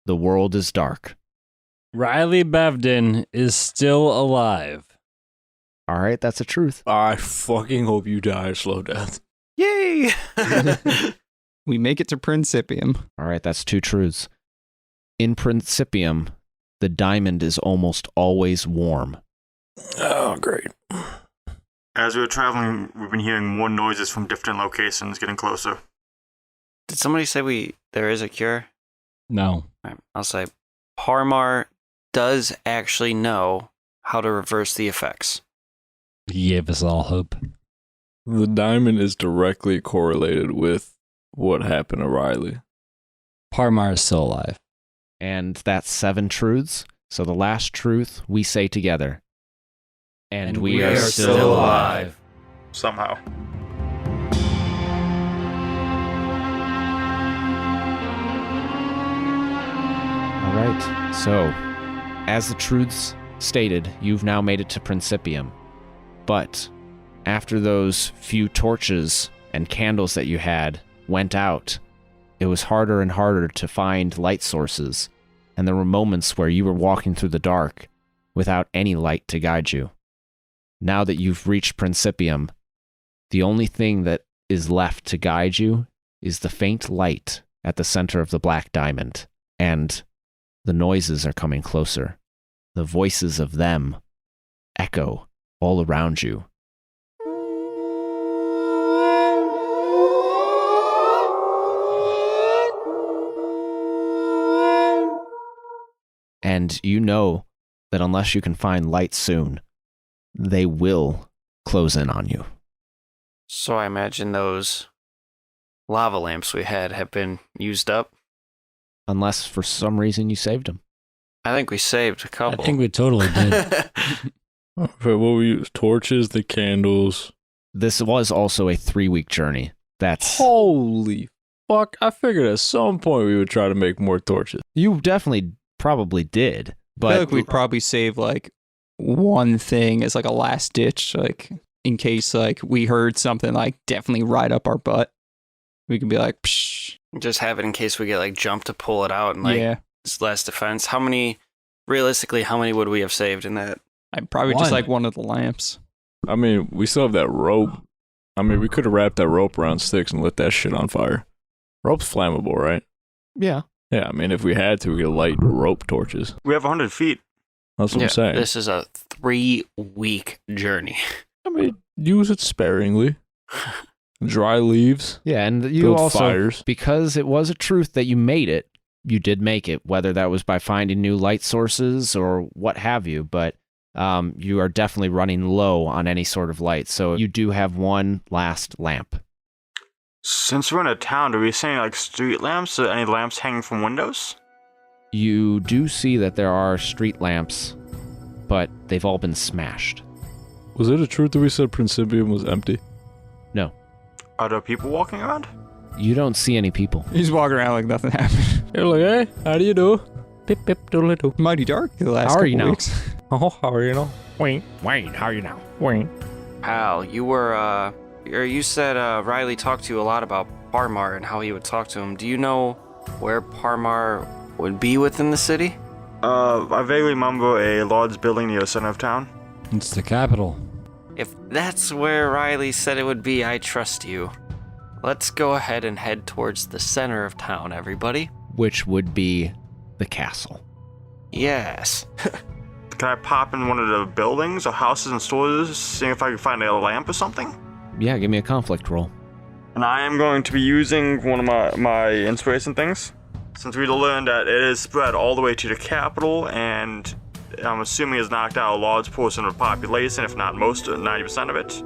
The world is dark. Riley Bevden is still alive. All right, that's the truth. I fucking hope you die a slow death. Yay! We make it to Principium. All right, that's 2 truths. In Principium, the diamond is almost always warm. Oh, great. As we were traveling, we've been hearing more noises from different locations getting closer. Did somebody say there is a cure? No. All right, I'll say Parmar does actually know how to reverse the effects. He gave us all hope. The diamond is directly correlated with what happened to Riley. Parmar is still alive. And that's 7 truths. So the last truth we say together. And we are still alive. Somehow. All right. So, as the truths stated, you've now made it to Principium. But after those few torches and candles that you had went out, it was harder and harder to find light sources, and there were moments where you were walking through the dark without any light to guide you. Now that you've reached Principium, the only thing that is left to guide you is the faint light at the center of the black diamond, and the noises are coming closer. The voices of them echo all around you. And you know that unless you can find light soon, they will close in on you. So I imagine those lava lamps we had have been used up. Unless for some reason you saved them. I think we saved a I couple. think we totally did. Okay, what we use? Torches, the candles. This was also a 3-week journey. That's... Holy fuck. I figured at some point we would try to make more torches. You definitely probably did, I but feel like we'd probably save like one thing as like a last ditch, like in case like we heard something like definitely right up our butt. We can be like, psh. Just have it in case we get like jumped to pull it out and like Yeah. it's less defense. Realistically, how many would we have saved in that? I'd probably One. just like one of the lamps. I mean, we still have that rope. I mean, we could have wrapped that rope around sticks and lit that shit on fire. Rope's flammable, right? yeah. Yeah, I mean, if we had to, we could light rope torches. We have 100 feet. That's what I'm saying. This is a 3-week journey. I mean, use it sparingly. Dry leaves, Yeah, and you build also, fires. because it was a truth that you made it, you did make it, whether that was by finding new light sources or what have you, but you are definitely running low on any sort of light, so you do have one last lamp. Since we're in a town, do we see any like street lamps or any lamps hanging from windows? You do see that there are street lamps, but they've all been smashed. Was it a truth that we said Principium was empty? No, Are there people walking around? you don't see any people. He's walking around like nothing happened. You're like, hey, how do you do? Pip, pip, doodly doo. Mighty dark the last How are couple you now? weeks. Oh, how are you now? Wayne, Wayne, how are you now? Wayne. Pal, you said Riley talked to you a lot about Parmar and how he would talk to him. Do you know where Parmar would be within the city? I vaguely remember a large building near the center of town. It's the capital. If that's where Riley said it would be, I trust you. Let's go ahead and head towards the center of town, everybody. Which would be the castle. Yes. Can I pop in one of the buildings or houses and stores, seeing if I can find a lamp or something? Yeah, give me a conflict roll. And I am going to be using one of my inspiration things. Since we learned that it is spread all the way to the capital, and I'm assuming it's knocked out a large portion of the population, if not most, 90% of it.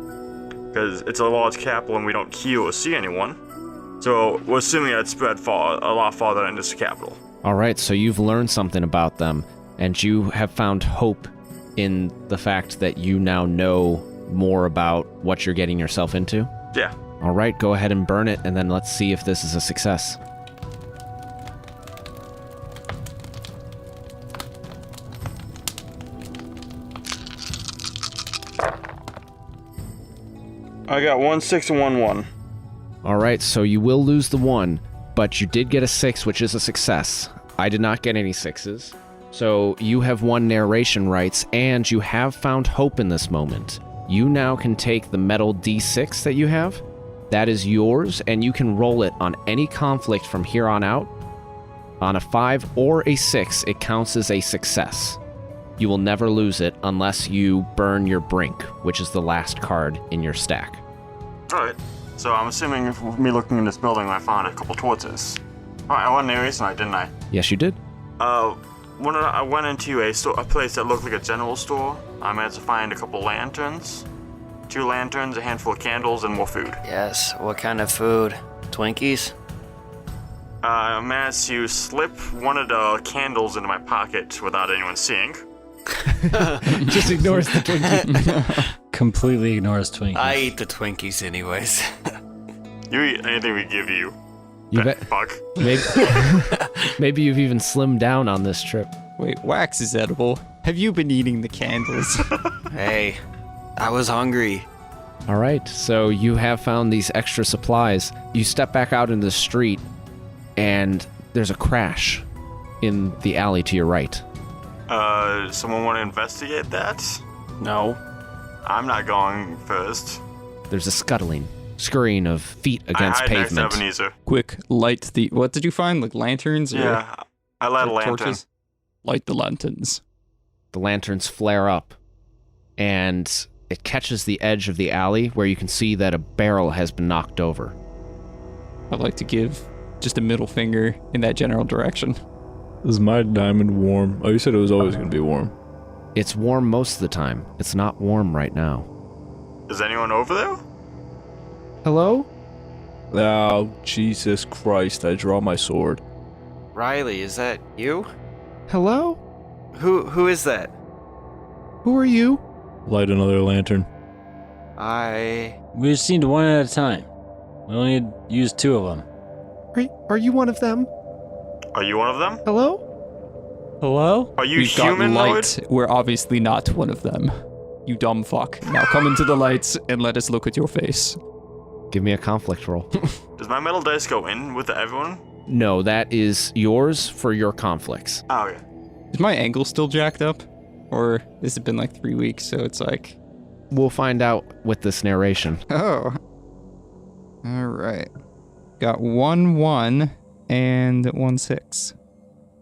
Because it's a large capital and we don't hear or see anyone. So we're assuming that it's spread a lot farther into the capital. All right, so you've learned something about them, and you have found hope in the fact that you now know more about what you're getting yourself into. Yeah. All right, go ahead and burn it, and then let's see if this is a success. I got 1 6 and 1 1. All right, so you will lose the 1, but you did get a 6, which is a success. I did not get any 6s. So you have won narration rights, and you have found hope in this moment. You now can take the metal D6 that you have. That is yours, and you can roll it on any conflict from here on out. On a 5 or a 6, it counts as a success. You will never lose it unless you burn your brink, which is the last card in your stack. Alright, so I'm assuming with me looking in this building, I found a couple torches. Alright, I went in there recently, didn't I? Yes, you did. When I went into a place that looked like a general store, I managed to find a couple lanterns. 2 lanterns, a handful of candles, and more food. Yes, what kind of food? Twinkies? I managed to slip one of the candles into my pocket without anyone seeing. Just ignores the Twinkie. Completely ignores Twinkies. I eat the Twinkies anyways. You eat anything we give you. You Fat bet. fuck. Maybe you've even slimmed down on this trip. Wait, wax is edible. Have you been eating the candles? Hey, I was hungry. All right, so you have found these extra supplies. You step back out into the street, and there's a crash in the alley to your right. Someone want to investigate that? No. I'm not going first. There's a scurrying of feet against I hide next to pavement. Ebenezer. Quick, light the. What did you find? Like lanterns? Or Yeah, I light a lantern. torches? Light the lanterns. The lanterns flare up, and it catches the edge of the alley where you can see that a barrel has been knocked over. I'd like to give just a middle finger in that general direction. Is my diamond warm? Oh, you said it was always going to be warm. It's warm most of the time. It's not warm right now. Is anyone over there? Hello? Oh, Jesus Christ, I draw my sword. Riley, is that you? Hello? Who is that? Who are you? Light another lantern. We just need one at a time. We only use 2 of them. Are you one of them? Are you one of them? Hello? Hello? Are you We've got humanoid? light. We're obviously not one of them. You dumb fuck. Now come into the lights and let us look at your face. Give me a conflict roll. Does my metal dice go in with everyone? No, that is yours for your conflicts. Oh, okay. Is my angle still jacked up? Or has it been like 3 weeks, so it's like... We'll find out with this narration. Oh. Alright. Got 1-1 and 1-6.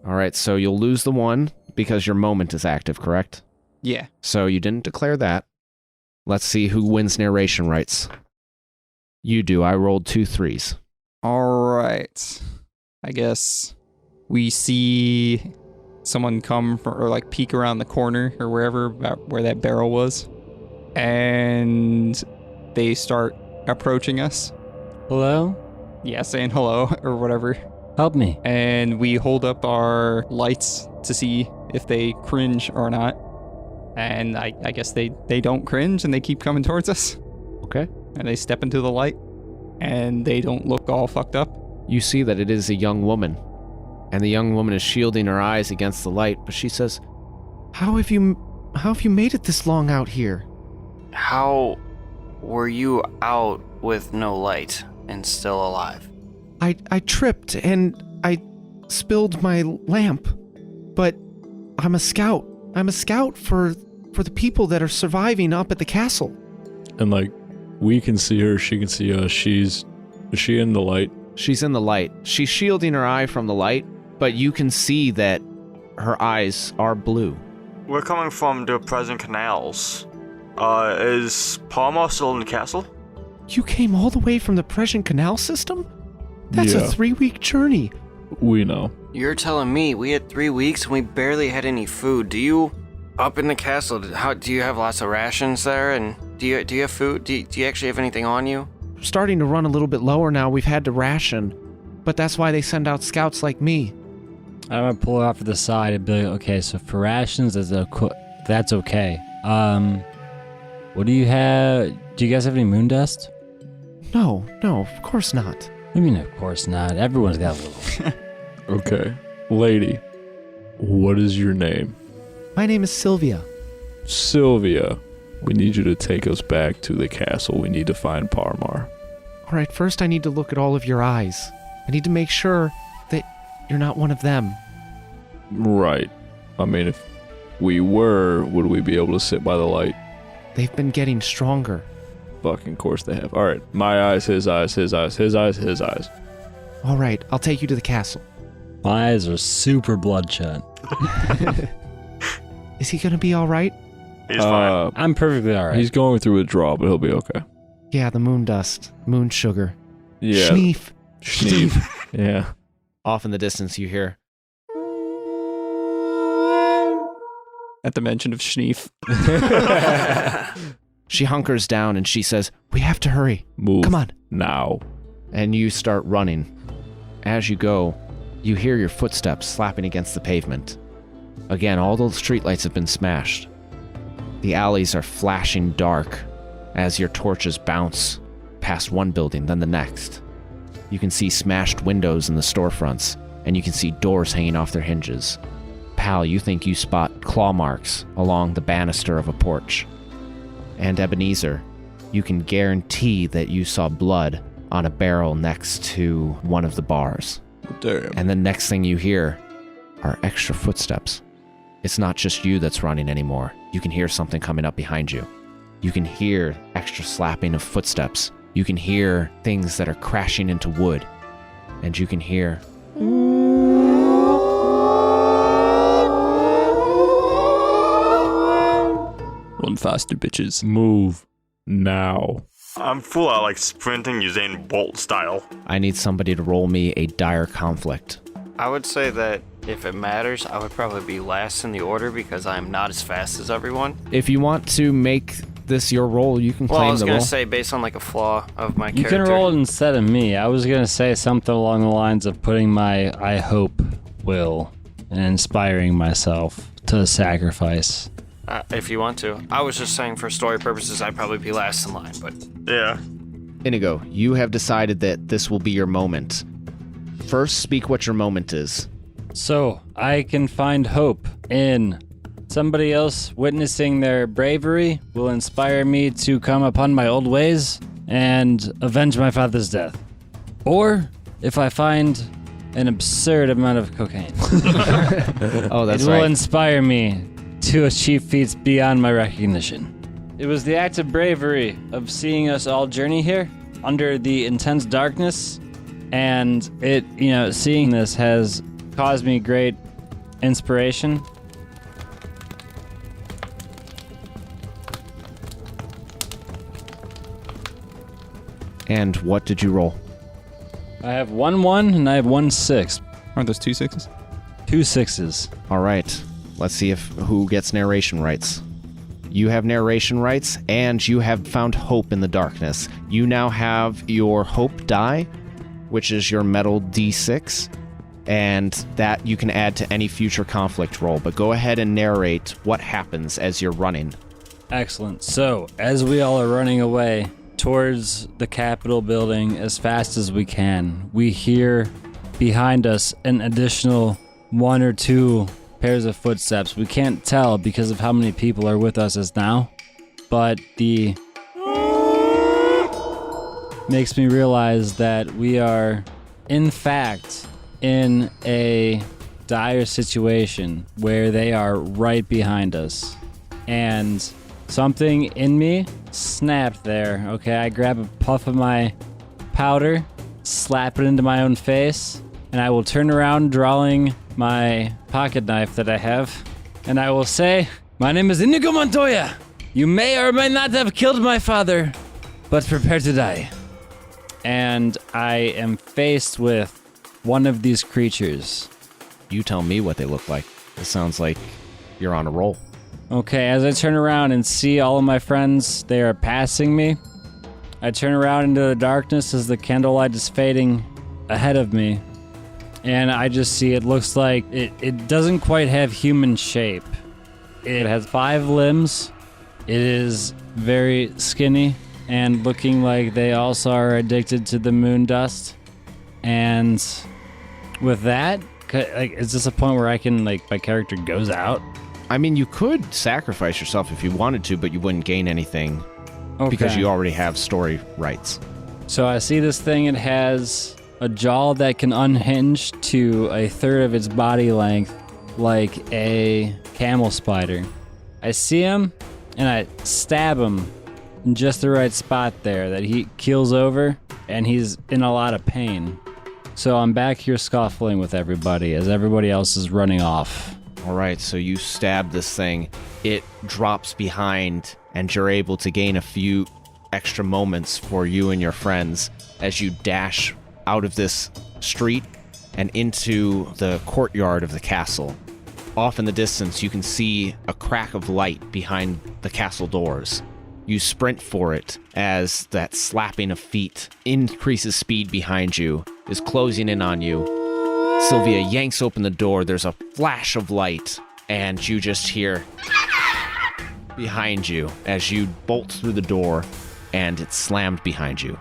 All right, so you'll lose the 1 because your moment is active, correct? Yeah. So you didn't declare that. Let's see who wins narration rights. You do. I rolled 2 3s. Alright. I guess we see someone come from, or like peek around the corner or wherever, about where that barrel was. And they start approaching us. Hello? Yeah, saying hello or whatever. Help me. And we hold up our lights to see if they cringe or not. And I guess they don't cringe and they keep coming towards us. Okay. And they step into the light and they don't look all fucked up. You see that it is a young woman, and the young woman is shielding her eyes against the light, but she says, How have you made it this long out here? How were you out with no light and still alive? I tripped and I spilled my lamp, but I'm a scout. I'm a scout for the people that are surviving up at the castle. And like, we can see her, she can see us. Is she in the light? She's in the light. She's shielding her eye from the light, but you can see that her eyes are blue. We're coming from the present canals. Is Palma still in the castle? You came all the way from the Prussian Canal system? That's a 3-week journey. We know. You're telling me we had 3 weeks and we barely had any food. Do you, up in the castle, do you have lots of rations there? And do you have food? Do you actually have anything on you? We're starting to run a little bit lower now. We've had to ration, but that's why they send out scouts like me. I'm gonna pull it off to the side and be like, okay, so for rations, that's okay. What do you have? Do you guys have any moon dust? No, of course not. I mean, of course not. Everyone's got a little. Okay. Lady, what is your name? My name is Sylvia. Sylvia, we need you to take us back to the castle. We need to find Parmar. All right, first I need to look at all of your eyes. I need to make sure that you're not one of them. Right. I mean, if we were, would we be able to sit by the light? They've been getting stronger. Fucking course they have. All right. My eyes, his eyes, his eyes, his eyes, his eyes. All right, I'll take you to the castle. My eyes are super bloodshot. Is he gonna be all right? He's fine. I'm perfectly all right. He's going through withdrawal, but he'll be okay. Yeah, the moon dust, moon sugar. Yeah. Schneef. Schneef. Yeah. Off in the distance, you hear. At the mention of Schneef. She hunkers down and she says, "We have to hurry. Move. Come on." Now. And you start running. As you go, you hear your footsteps slapping against the pavement. Again, all the streetlights have been smashed. The alleys are flashing dark as your torches bounce past one building, then the next. You can see smashed windows in the storefronts, and you can see doors hanging off their hinges. Pal, you think you spot claw marks along the banister of a porch. And Ebenezer, you can guarantee that you saw blood on a barrel next to one of the bars. Damn. And the next thing you hear are extra footsteps. It's not just you that's running anymore. You can hear something coming up behind you. You can hear extra slapping of footsteps. You can hear things that are crashing into wood. And you can hear... Run faster, bitches. Move. Now. I'm full out like sprinting Usain Bolt style. I need somebody to roll me a dire conflict. I would say that if it matters, I would probably be last in the order because I'm not as fast as everyone. If you want to make this your role, you can Well, I claim was the going role. to say based on like a flaw of my You character. can roll it instead of me. I was going to say something along the lines of putting my I hope will and inspiring myself to sacrifice. If you want to. I was just saying for story purposes, I'd probably be last in line, but Yeah. Inigo, you have decided that this will be your moment. First, speak what your moment is. So I can find hope in somebody else witnessing their bravery will inspire me to come upon my old ways and avenge my father's death. Or if I find an absurd amount of cocaine, Oh, that's it will right. inspire me to achieve feats beyond my recognition. It was the act of bravery of seeing us all journey here under the intense darkness, and it, seeing this has caused me great inspiration. And what did you roll? I have 1-1 and I have 1-6. Aren't those 2 6s? 2 6s. All right. Let's see who gets narration rights. You have narration rights, and you have found hope in the darkness. You now have your hope die, which is your metal D6, and that you can add to any future conflict roll. But go ahead and narrate what happens as you're running. Excellent. So, as we all are running away towards the Capitol building as fast as we can, we hear behind us an additional 1 or 2 pairs of footsteps. We can't tell because of how many people are with us as now, but the makes me realize that we are, in fact, in a dire situation where they are right behind us. And something in me snapped there. Okay, I grab a puff of my powder, slap it into my own face, and I will turn around drawing my pocket knife that I have, and I will say, "My name is Inigo Montoya. You may or may not have killed my father, but prepare to die." And I am faced with one of these creatures. You tell me what they look like. It sounds like you're on a roll. Okay, as I turn around and see all of my friends, they are passing me. I turn around into the darkness as the candlelight is fading ahead of me. And I just see it looks like it doesn't quite have human shape. It has 5 limbs. It is very skinny and looking like they also are addicted to the moon dust. And with that, is this a point where I can, my character goes out? I mean, you could sacrifice yourself if you wanted to, but you wouldn't gain anything because Okay. you already have story rights. So I see this thing. It has a jaw that can unhinge to a third of its body length, like a camel spider. I see him, and I stab him in just the right spot there that he keels over, and he's in a lot of pain. So I'm back here scuffling with everybody as everybody else is running off. All right, so you stab this thing. It drops behind, and you're able to gain a few extra moments for you and your friends as you dash out of this street and into the courtyard of the castle. Off in the distance, you can see a crack of light behind the castle doors. You sprint for it as that slapping of feet increases speed behind you, is closing in on you. Sylvia yanks open the door. There's a flash of light, and you just hear behind you as you bolt through the door, and it's slammed behind you.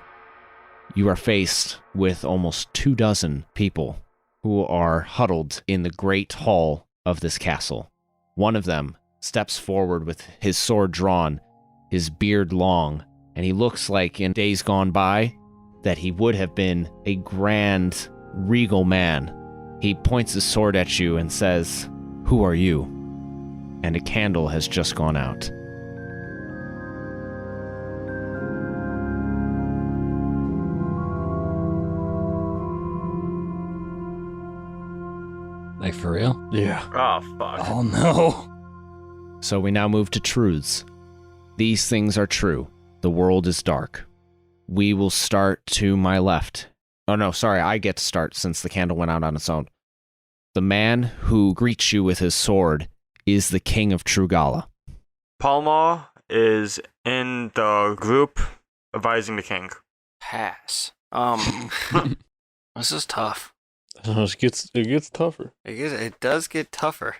You are faced with almost 24 people who are huddled in the great hall of this castle. One of them steps forward with his sword drawn, his beard long, and he looks like in days gone by that he would have been a grand, regal man. He points his sword at you and says, "Who are you?" And a candle has just gone out. Like, for real? Yeah. Oh, fuck. Oh, no. So we now move to truths. These things are true. The world is dark. We will start to my left. Oh no, sorry, I get to start since the candle went out on its own. The man who greets you with his sword is the King of Trugala. Palmar is in the group advising the king. Pass. This is tough. It gets tougher. It does get tougher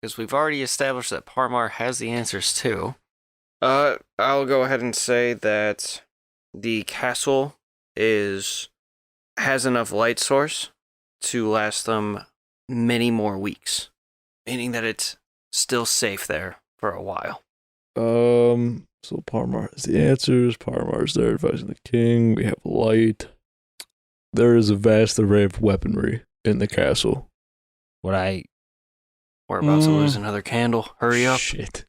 because we've already established that Parmar has the answers too. I'll go ahead and say that the castle has enough light source to last them many more weeks, meaning that it's still safe there for a while. So Parmar has the answers. Parmar's there advising the king. We have light. There is a vast array of weaponry in the castle. What I... We're about to lose another candle. Hurry up. Shit.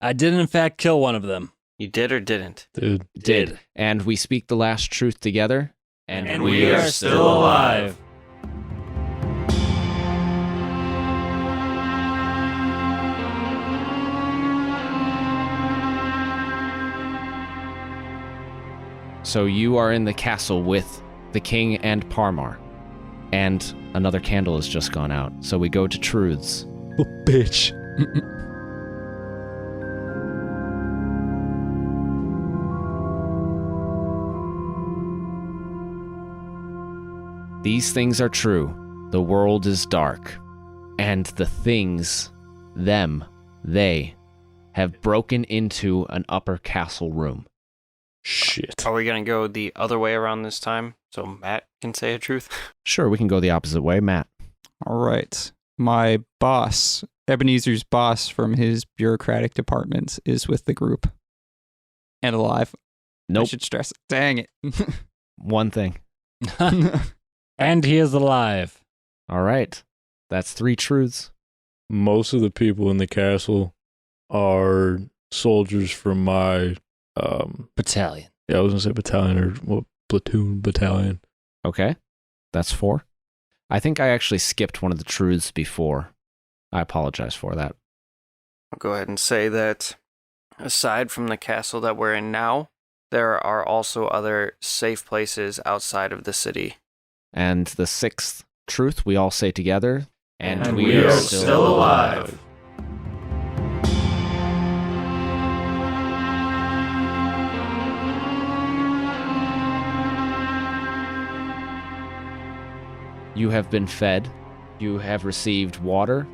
I did, in fact, kill one of them. You did or didn't? Dude. Did. And we speak the last truth together. And we are still alive. So you are in the castle with the king and Parmar. And another candle has just gone out. So we go to truths. Oh, bitch. These things are true. The world is dark. And the things, they, have broken into an upper castle room. Shit. Are we going to go the other way around this time so Matt can say a truth? Sure, we can go the opposite way, Matt. All right. My boss, Ebenezer's boss from his bureaucratic department, is with the group. And alive. Nope. I should stress it. Dang it. One thing. And he is alive. All right. That's 3 truths. Most of the people in the castle are soldiers from my Battalion. I was gonna say battalion or what, platoon, battalion. Okay. That's 4. I think I actually skipped one of the truths before. I apologize for that. I'll go ahead and say that aside from the castle that we're in now, there are also other safe places outside of the city. And the 6th truth we all say together. And we are still alive. You have been fed, you have received water,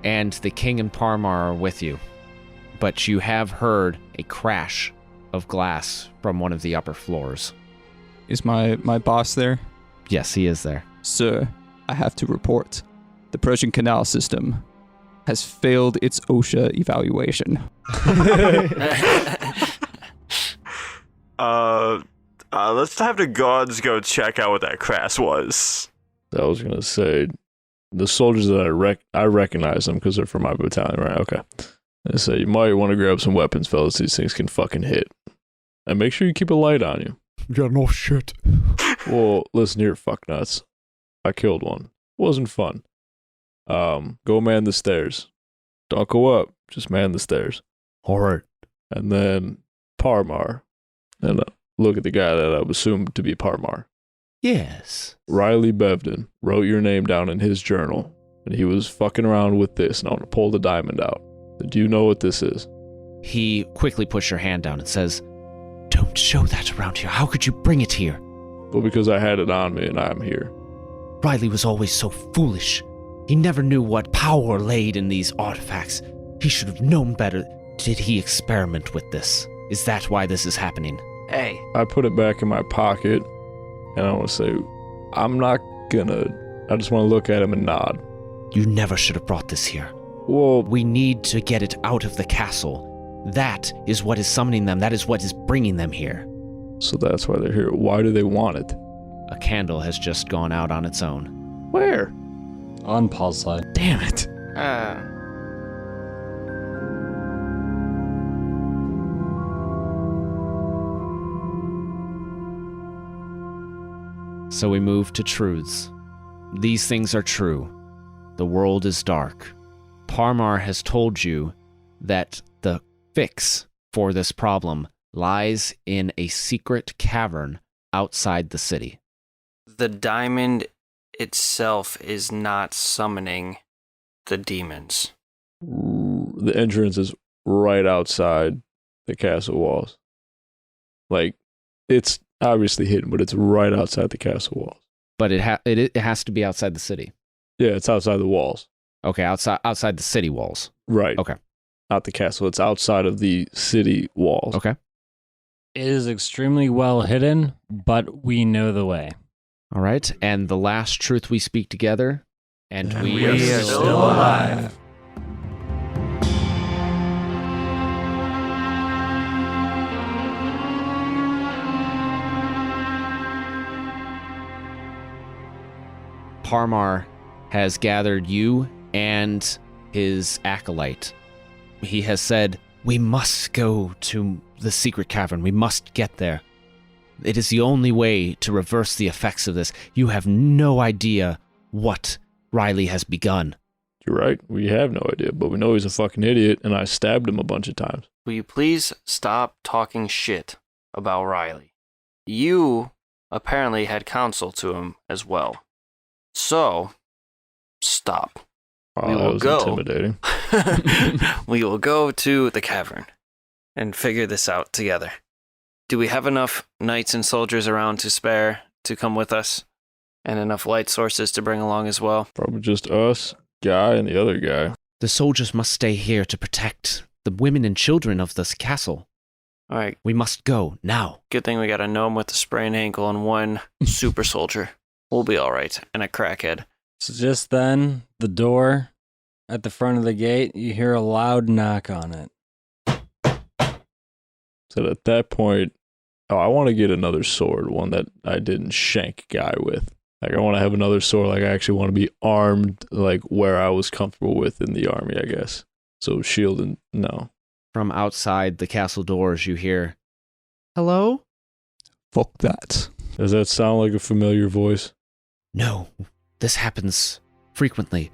and the king and Parmar are with you. But you have heard a crash of glass from one of the upper floors. Is my boss there? Yes, he is there. Sir, I have to report. The Persian Canal system has failed its OSHA evaluation. Let's have the guards go check out what that crash was. I was gonna say the soldiers that I recognize them because they're from my battalion, right? Okay. I say you might want to grab some weapons, fellas. These things can fucking hit, and make sure you keep a light on you. Yeah, no shit. Well, listen here, fucknuts. I killed one. Wasn't fun. Go man the stairs. Don't go up. Just man the stairs. All right. And then Parmar. And look at the guy that I assumed to be Parmar. Yes. Riley Bevden wrote your name down in his journal, and he was fucking around with this, and I want to pull the diamond out. Do you know what this is? He quickly puts your hand down and says, "Don't show that around here. How could you bring it here?" Well, because I had it on me, and I'm here. Riley was always so foolish. He never knew what power laid in these artifacts. He should have known better. Did he experiment with this? Is that why this is happening? Hey, I put it back in my pocket, and I want to say, I'm not gonna... I just want to look at him and nod. You never should have brought this here. Well, We need to get it out of the castle. That is what is summoning them. That is what is bringing them here. so that's why they're here. Why do they want it? A candle has just gone out on its own. Where? On Paul's side. Damn it. So we move to truths. These things are true. The world is dark. Parmar has told you that the fix for this problem lies in a secret cavern outside the city. the diamond itself is not summoning the demons. The entrance is right outside the castle walls. Like, it's obviously hidden, but it's right outside the castle walls. But it has to be outside the city. Yeah, it's outside the walls. Okay, outside the city walls. Right. Okay. Not the castle. It's outside of the city walls. Okay. It is extremely well hidden, but we know the way. All right. And the last truth we speak together, and we are still alive. Parmar has gathered you and his acolyte. He has said, "We must go to the secret cavern. We must get there. It is the only way to reverse the effects of this. You have no idea what Riley has begun." You're right. We have no idea, but we know he's a fucking idiot, and I stabbed him a bunch of times. Will you please stop talking shit about Riley? You apparently had counsel to him as well. So, stop. Oh, We that will was go. intimidating. We will go to the cavern and figure this out together. Do we have enough knights and soldiers around to spare to come with us? And enough light sources to bring along as well? Probably just us, Guy, and the other guy. The soldiers must stay here to protect the women and children of this castle. All right, We must go now. good thing we got a gnome with a sprained ankle and one super soldier. We'll be all right. And a crackhead. So just then, the door at the front of the gate, you hear a loud knock on it. So at that point, I want to get another sword, one that I didn't shank Guy with. Like, I want to have another sword. Like, I actually want to be armed, like, where I was comfortable with in the army, I guess. So shield and no. From outside the castle doors, you hear, "Hello?" Fuck that. Does that sound like a familiar voice? No, this happens frequently,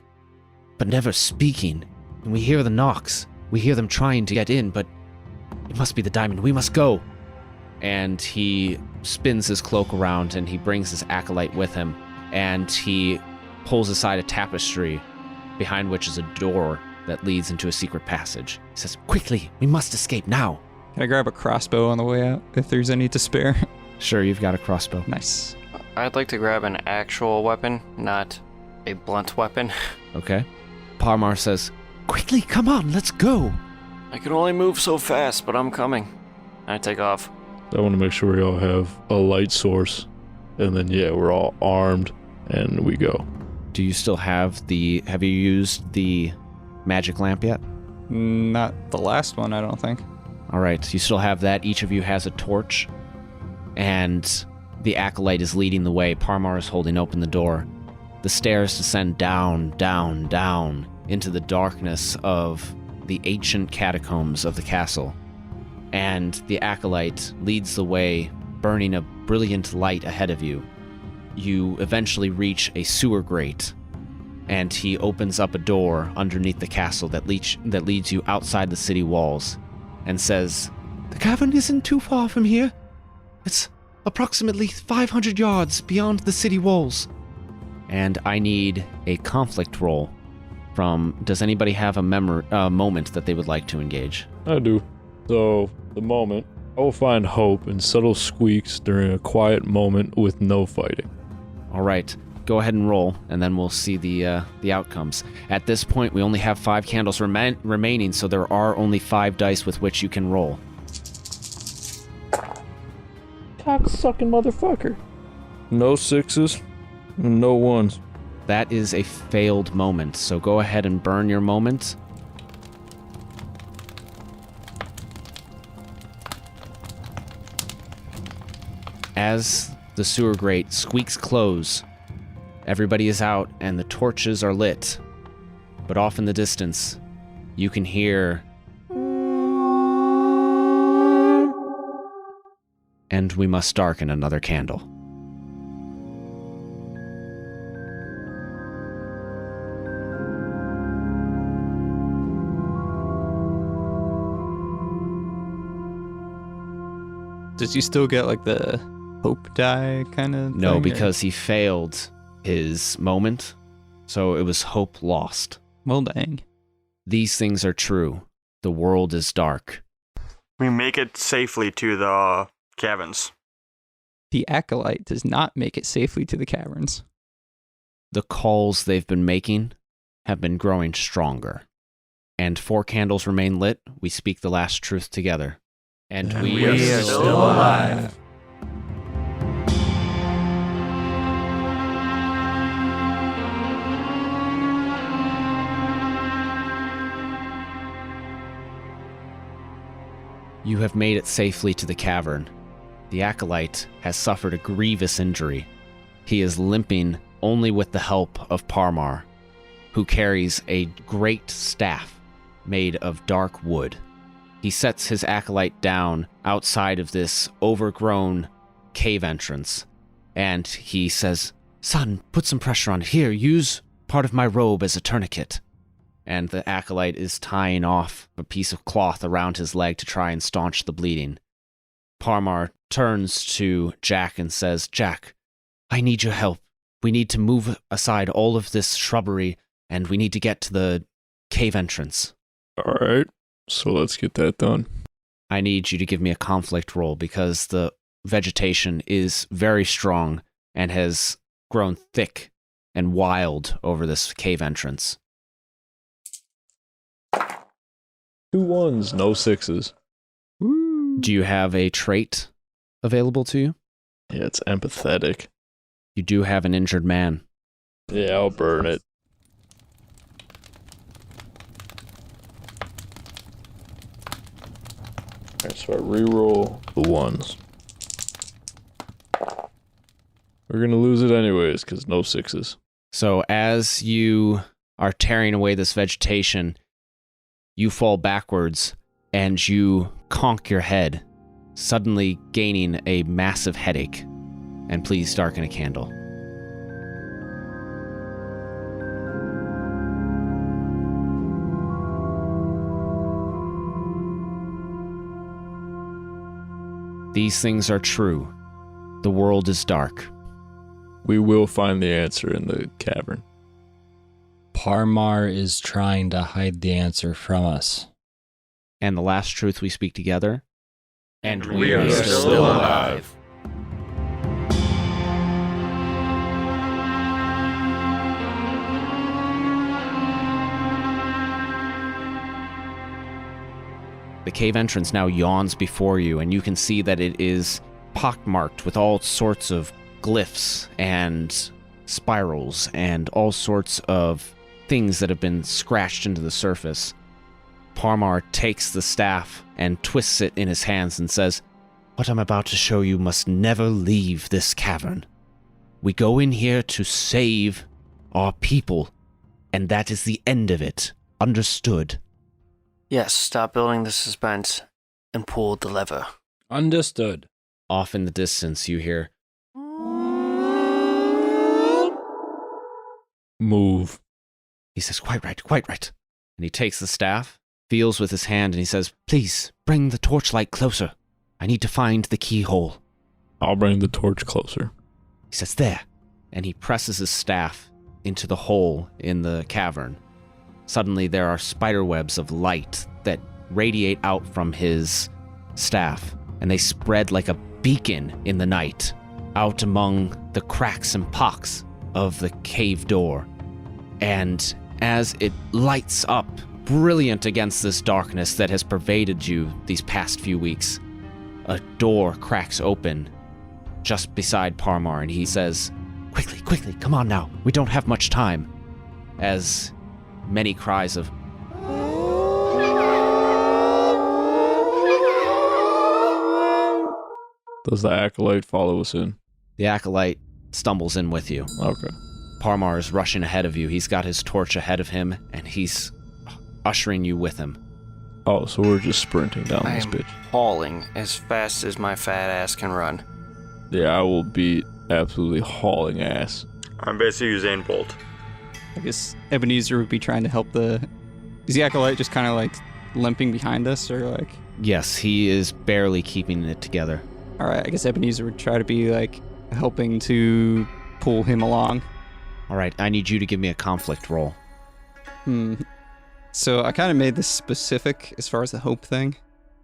but never speaking. And we hear the knocks. We hear them trying to get in, but it must be the diamond. We must go. And he spins his cloak around and he brings his acolyte with him. And he pulls aside a tapestry behind which is a door that leads into a secret passage. He says, "Quickly, we must escape now." Can I grab a crossbow on the way out if there's any to spare? Sure, you've got a crossbow. Nice. I'd like to grab an actual weapon, not a blunt weapon. Okay. Parmar says, "Quickly, come on, let's go." I can only move so fast, but I'm coming. I take off. I want to make sure we all have a light source. And then, yeah, we're all armed and we go. Do you still have have you used the magic lamp yet? Not the last one, I don't think. All right, you still have that. Each of you has a torch, and the acolyte is leading the way. Parmar is holding open the door. The stairs descend down, down, down into the darkness of the ancient catacombs of the castle. And the acolyte leads the way, burning a brilliant light ahead of you. you eventually reach a sewer grate, and he opens up a door underneath the castle that leads you outside the city walls, and says, "The cavern isn't too far from here. It's approximately 500 yards beyond the city walls." And I need a conflict roll from... Does anybody have a moment that they would like to engage? I do. So, the moment, I will find hope in subtle squeaks during a quiet moment with no fighting. All right, go ahead and roll, and then we'll see the outcomes. At this point, we only have 5 candles remaining, so there are only 5 dice with which you can roll. Cock-sucking motherfucker. No 6s, no 1s. That is a failed moment, so go ahead and burn your moment. As the sewer grate squeaks close, everybody is out and the torches are lit. But off in the distance, you can hear... And we must darken another candle. Does he still get like the hope die kind of thing? No, because he failed his moment, so it was hope lost. Well, dang. These things are true. The world is dark. We make it safely to the caverns. The Acolyte does not make it safely to the caverns. The calls they've been making have been growing stronger. And 4 candles remain lit. We speak the last truth together. And we are still alive. You have made it safely to the cavern. The Acolyte has suffered a grievous injury. He is limping only with the help of Parmar, who carries a great staff made of dark wood. He sets his Acolyte down outside of this overgrown cave entrance, and he says, "Son, put some pressure on it. Here, use part of my robe as a tourniquet." And the Acolyte is tying off a piece of cloth around his leg to try and staunch the bleeding. Parmar turns to Jack and says, "Jack, I need your help. We need to move aside all of this shrubbery, and we need to get to the cave entrance." Alright, so let's get that done. I need you to give me a conflict roll because the vegetation is very strong and has grown thick and wild over this cave entrance. 2 1s, no 6s. Do you have a trait available to you? Yeah, it's empathetic. You do have an injured man. Yeah, I'll burn it. Alright, so I reroll the 1s. We're gonna lose it anyways, because no 6s. So as you are tearing away this vegetation, you fall backwards and you conk your head, suddenly gaining a massive headache. And please darken a candle. These things are true. The world is dark. We will find the answer in the cavern. Parmar is trying to hide the answer from us. And the last truth we speak together. And we are still alive. The cave entrance now yawns before you, and you can see that it is pockmarked with all sorts of glyphs and spirals and all sorts of things that have been scratched into the surface. Parmar takes the staff and twists it in his hands and says, "What I'm about to show you must never leave this cavern. We go in here to save our people, and that is the end of it. Understood?" Yes, stop building the suspense and pull the lever. Understood. Off in the distance, you hear move. He says, quite right, quite right. And he takes the staff, feels with his hand, and he says, please, bring the torchlight closer. I need to find the keyhole. I'll bring the torch closer. He says, there. And he presses his staff into the hole in the cavern. Suddenly, there are spider webs of light that radiate out from his staff, and they spread like a beacon in the night out among the cracks and pocks of the cave door. And as it lights up, brilliant against this darkness that has pervaded you these past few weeks, a door cracks open just beside Parmar, and he says, quickly, quickly, come on now, we don't have much time. As many cries of Does the acolyte follow us in? the acolyte stumbles in with you. Okay. Parmar is rushing ahead of you. He's got his torch ahead of him, and he's ushering you with him. Oh, so we're just sprinting down I this am bitch. hauling as fast as my fat ass can run. Yeah, I will be absolutely hauling ass. I'm basically using Bolt. I guess Ebenezer would be trying to help the... Is the acolyte just kind of like limping behind us, or like... Yes, he is barely keeping it together. Alright, I guess Ebenezer would try to be like helping to pull him along. All right, I need you to give me a conflict roll. So I kind of made this specific as far as the hope thing.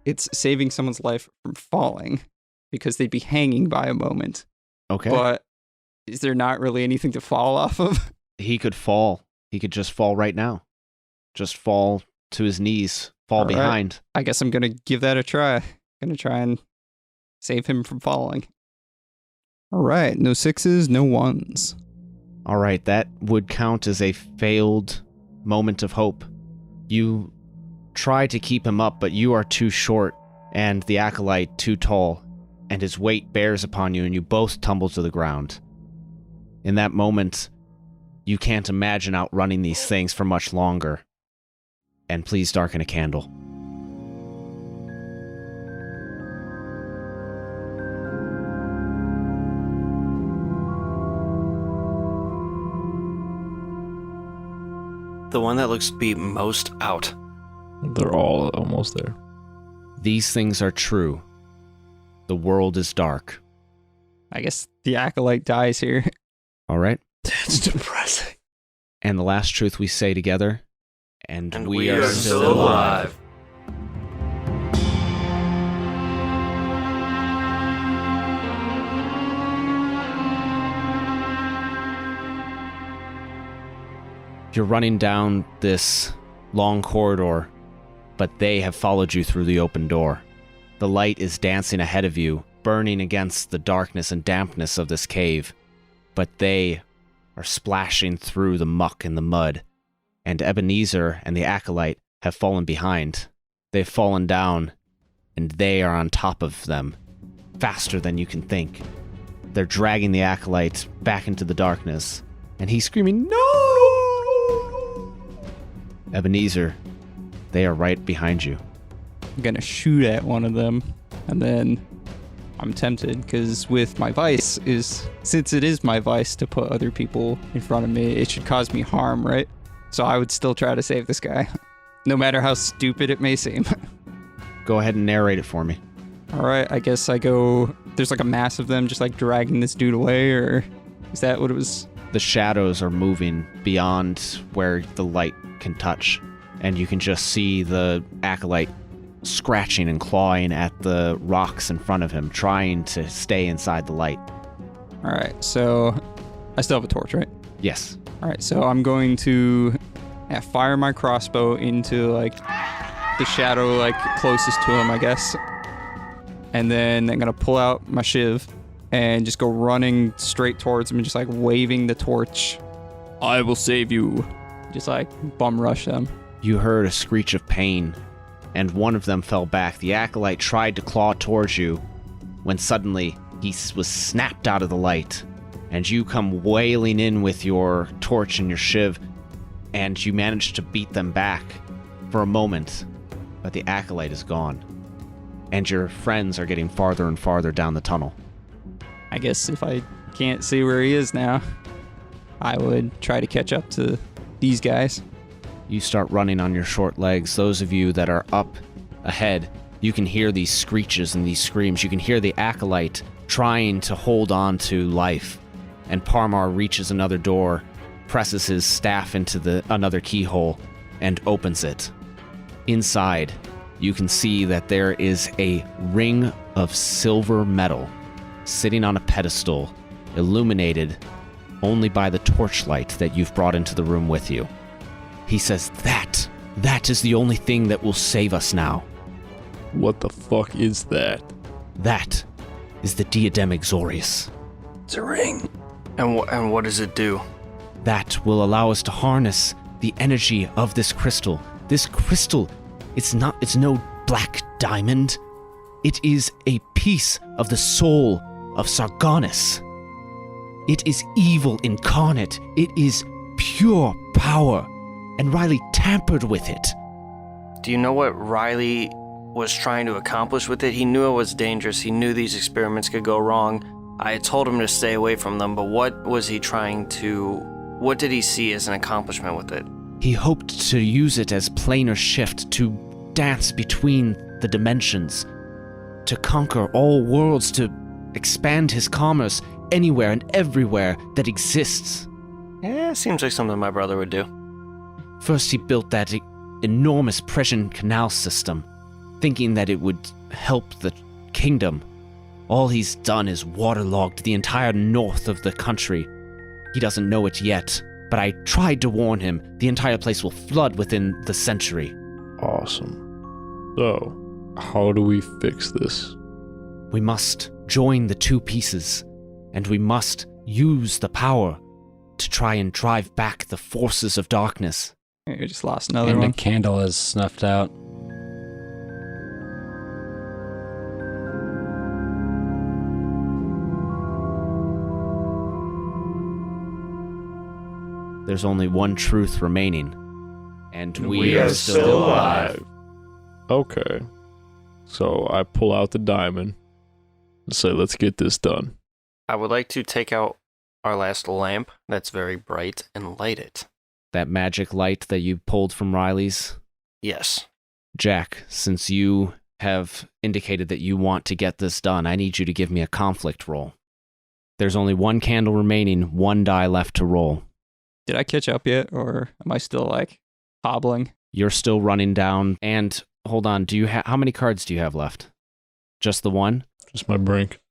It's saving someone's life from falling because they'd be hanging by a moment. Okay. But is there not really anything to fall off of? He could fall. He could just fall right now. Just fall to his knees, fall All right. behind. I guess I'm going to give that a try. Going to try and save him from falling. All right, no sixes, no ones. All right, that would count as a failed moment of hope. You try to keep him up, but you are too short, and the acolyte too tall, and his weight bears upon you, and you both tumble to the ground. In that moment, you can't imagine outrunning these things for much longer. And please darken a candle. The one that looks to be most out. They're all almost there. These things are true. The world is dark. I guess the acolyte dies here. All right? That's depressing. And the last truth we say together, and We are still alive. You're running down this long corridor, but they have followed you through the open door. The light is dancing ahead of you, burning against the darkness and dampness of this cave, but they are splashing through the muck and the mud, and Ebenezer and the acolyte have fallen behind. They've fallen down, and they are on top of them, faster than you can think. They're dragging the acolyte back into the darkness, and he's screaming, "No!" Ebenezer, they are right behind you. I'm going to shoot at one of them, and then I'm tempted because with my vice since it is my vice to put other people in front of me, it should cause me harm, right? So I would still try to save this guy, no matter how stupid it may seem. Go ahead and narrate it for me. All right, I guess I go, there's like a mass of them just like dragging this dude away, or is that what it was? The shadows are moving beyond where the light can touch, and you can just see the acolyte scratching and clawing at the rocks in front of him, trying to stay inside the light. All right, so I still have a torch, right? Yes. All right, so I'm going to fire my crossbow into like the shadow like closest to him, I guess. And then I'm going to pull out my shiv and just go running straight towards him and just like waving the torch. I will save you. Just like bum rush them. You heard a screech of pain, and one of them fell back. The acolyte tried to claw towards you when suddenly he was snapped out of the light, and you come wailing in with your torch and your shiv, and you manage to beat them back for a moment, but the acolyte is gone, and your friends are getting farther and farther down the tunnel. I guess if I can't see where he is now, I would try to catch up to these guys. You start running on your short legs. Those of you that are up ahead, you can hear these screeches and these screams. You can hear the acolyte trying to hold on to life. And Parmar reaches another door, presses his staff into another keyhole, and opens it. Inside, you can see that there is a ring of silver metal sitting on a pedestal, illuminated only by the torchlight that you've brought into the room with you. He says, that is the only thing that will save us now. What the fuck is that? That is the Diadem Exorius. It's a ring. And what does it do? That will allow us to harness the energy of this crystal. This crystal, it's no black diamond. It is a piece of the soul of Sargonis. It is evil incarnate. It is pure power. And Riley tampered with it. Do you know what Riley was trying to accomplish with it? He knew it was dangerous. He knew these experiments could go wrong. I had told him to stay away from them, but what did he see as an accomplishment with it? He hoped to use it as planar shift to dance between the dimensions, to conquer all worlds, to expand his commerce anywhere and everywhere that exists. Yeah, seems like something my brother would do. First, he built that enormous pressure canal system, thinking that it would help the kingdom. All he's done is waterlogged the entire north of the country. He doesn't know it yet, but I tried to warn him. The entire place will flood within the century. Awesome. So, how do we fix this? We must join the two pieces, and we must use the power to try and drive back the forces of darkness. We just lost another And one. the candle is snuffed out. There's only one truth remaining, and We are still alive. Okay. So I pull out the diamond and say, let's get this done. I would like to take out our last lamp that's very bright and light it. That magic light that you pulled from Riley's. Yes. Jack, since you have indicated that you want to get this done, I need you to give me a conflict roll. There's only one candle remaining, one die left to roll. Did I catch up yet, or am I still like hobbling? You're still running down, and hold on, how many cards do you have left? Just the one? Just my brink.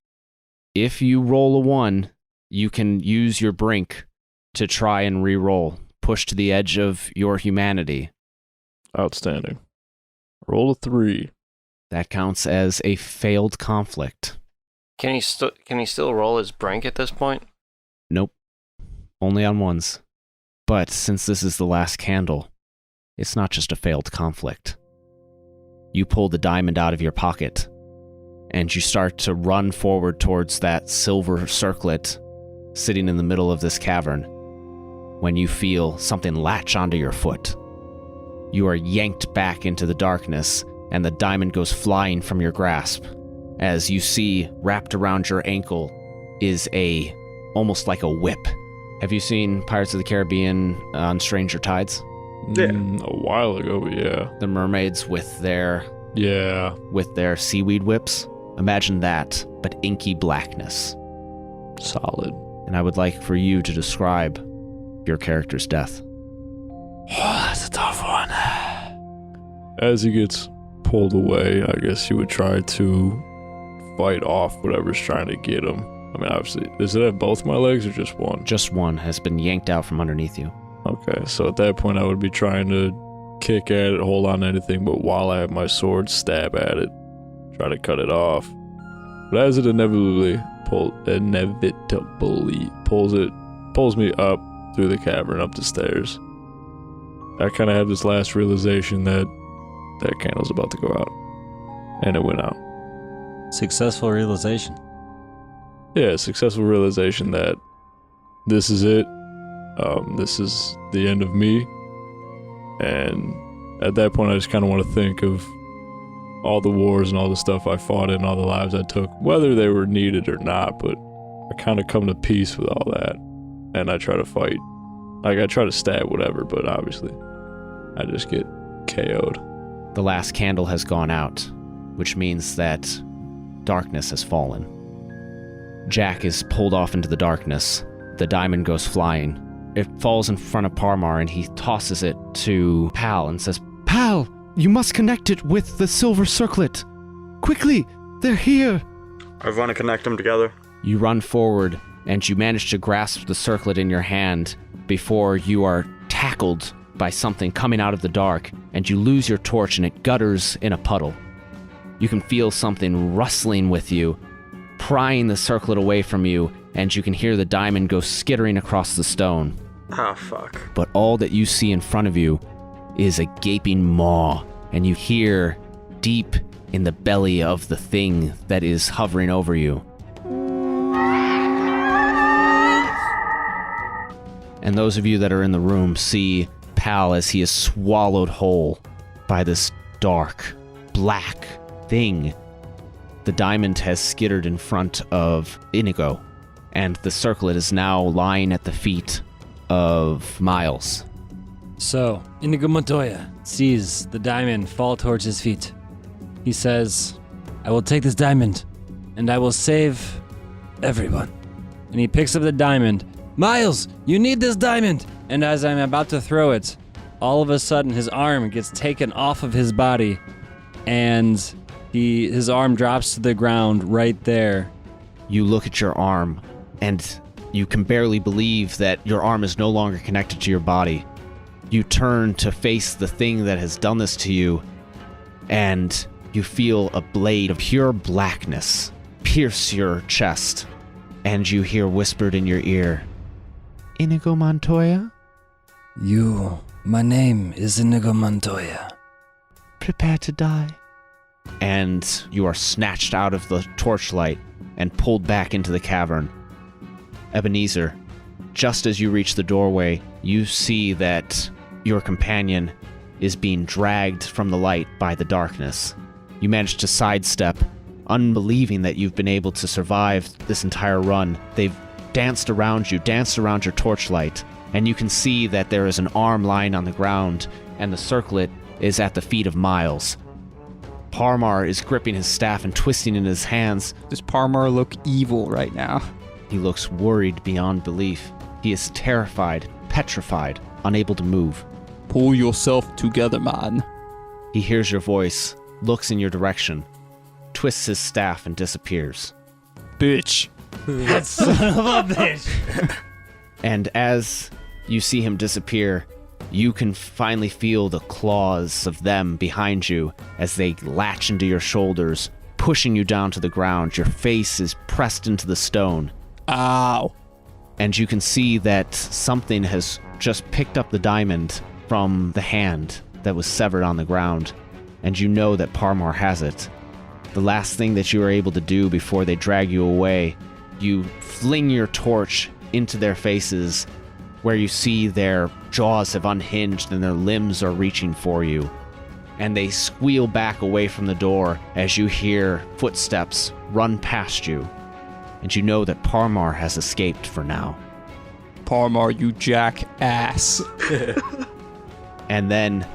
If you roll a 1, you can use your brink to try and re-roll. Push to the edge of your humanity. Outstanding. Roll a 3. That counts as a failed conflict. Can he still roll his brink at this point? Nope. Only on 1s. But since this is the last candle, it's not just a failed conflict. You pull the diamond out of your pocket, and you start to run forward towards that silver circlet sitting in the middle of this cavern, when you feel something latch onto your foot. You are yanked back into the darkness, and the diamond goes flying from your grasp, as you see wrapped around your ankle is almost like a whip. Have you seen Pirates of the Caribbean on Stranger Tides? Yeah. A while ago, but yeah. The mermaids with their seaweed whips? Imagine that, but inky blackness. Solid. And I would like for you to describe your character's death. Oh, that's a tough one. As he gets pulled away, I guess you would try to fight off whatever's trying to get him. I mean, obviously, does it have both my legs or just one? Just one has been yanked out from underneath you. Okay, so at that point, I would be trying to kick at it, hold on to anything, but while I have my sword, stab at it, try to cut it off. But as it inevitably pulls me up through the cavern, up the stairs, I kind of had this last realization that that candle's about to go out. And it went out. Successful realization. Yeah, successful realization that this is it. This is the end of me. And at that point, I just kind of want to think of all the wars and all the stuff I fought in, all the lives I took, whether they were needed or not, but I kind of come to peace with all that. and I try to fight. Like, I try to stab whatever, but obviously I just get KO'd. The last candle has gone out, which means that darkness has fallen. Jack is pulled off into the darkness. The diamond goes flying. It falls in front of Parmar, and he tosses it to Pal and says, "Pal, you must connect it with the silver circlet. Quickly, they're here." I want to connect them together. You run forward, and you manage to grasp the circlet in your hand before you are tackled by something coming out of the dark, and you lose your torch, and it gutters in a puddle. You can feel something rustling with you, prying the circlet away from you, and you can hear the diamond go skittering across the stone. Ah, fuck. But all that you see in front of you is a gaping maw, and you hear deep in the belly of the thing that is hovering over you. And those of you that are in the room see Pal as he is swallowed whole by this dark, black thing. The diamond has skittered in front of Inigo, and the circlet is now lying at the feet of Miles. So, Inigo Montoya sees the diamond fall towards his feet. He says, "I will take this diamond, and I will save everyone." And he picks up the diamond. "Miles, you need this diamond!" And as I'm about to throw it, all of a sudden his arm gets taken off of his body, and his arm drops to the ground right there. You look at your arm, and you can barely believe that your arm is no longer connected to your body. You turn to face the thing that has done this to you, and you feel a blade of pure blackness pierce your chest, and you hear whispered in your ear, "Inigo Montoya? My name is Inigo Montoya. Prepare to die." And you are snatched out of the torchlight and pulled back into the cavern. Ebenezer, just as you reach the doorway, you see that your companion is being dragged from the light by the darkness. You manage to sidestep, unbelieving that you've been able to survive this entire run. They've danced around you, danced around your torchlight, and you can see that there is an arm lying on the ground, and the circlet is at the feet of Miles. Parmar is gripping his staff and twisting in his hands. Does Parmar look evil right now? He looks worried beyond belief. He is terrified, petrified, unable to move. Pull yourself together, man. He hears your voice, looks in your direction, twists his staff, and disappears. Bitch. That son of a bitch! And as you see him disappear, you can finally feel the claws of them behind you as they latch into your shoulders, pushing you down to the ground. Your face is pressed into the stone. Ow. And you can see that something has just picked up the diamond from the hand that was severed on the ground, and you know that Parmar has it. The last thing that you are able to do before they drag you away, you fling your torch into their faces, where you see their jaws have unhinged and their limbs are reaching for you. And they squeal back away from the door as you hear footsteps run past you. And you know that Parmar has escaped for now. Parmar, you jackass. And then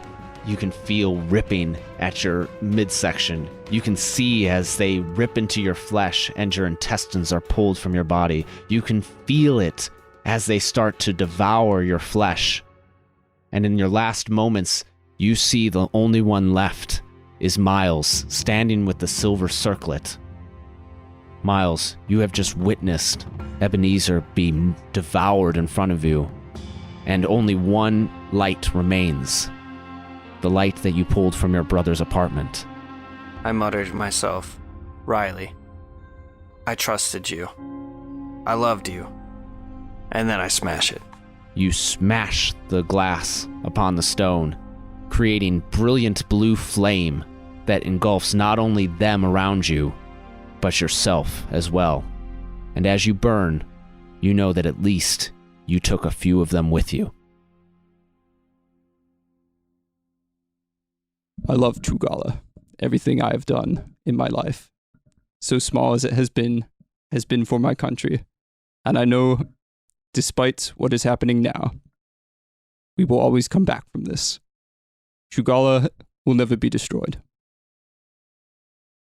you can feel ripping at your midsection. You can see as they rip into your flesh and your intestines are pulled from your body. You can feel it as they start to devour your flesh. And in your last moments, you see the only one left is Miles, standing with the silver circlet. Miles, you have just witnessed Ebenezer be devoured in front of you, and only one light remains. The light that you pulled from your brother's apartment. I muttered to myself, "Riley, I trusted you. I loved you." And then I smash it. You smash the glass upon the stone, creating brilliant blue flame that engulfs not only them around you, but yourself as well. And as you burn, you know that at least you took a few of them with you. I love Trugala. Everything I have done in my life, so small as it has been for my country. And I know despite what is happening now, we will always come back from this. Shugala will never be destroyed.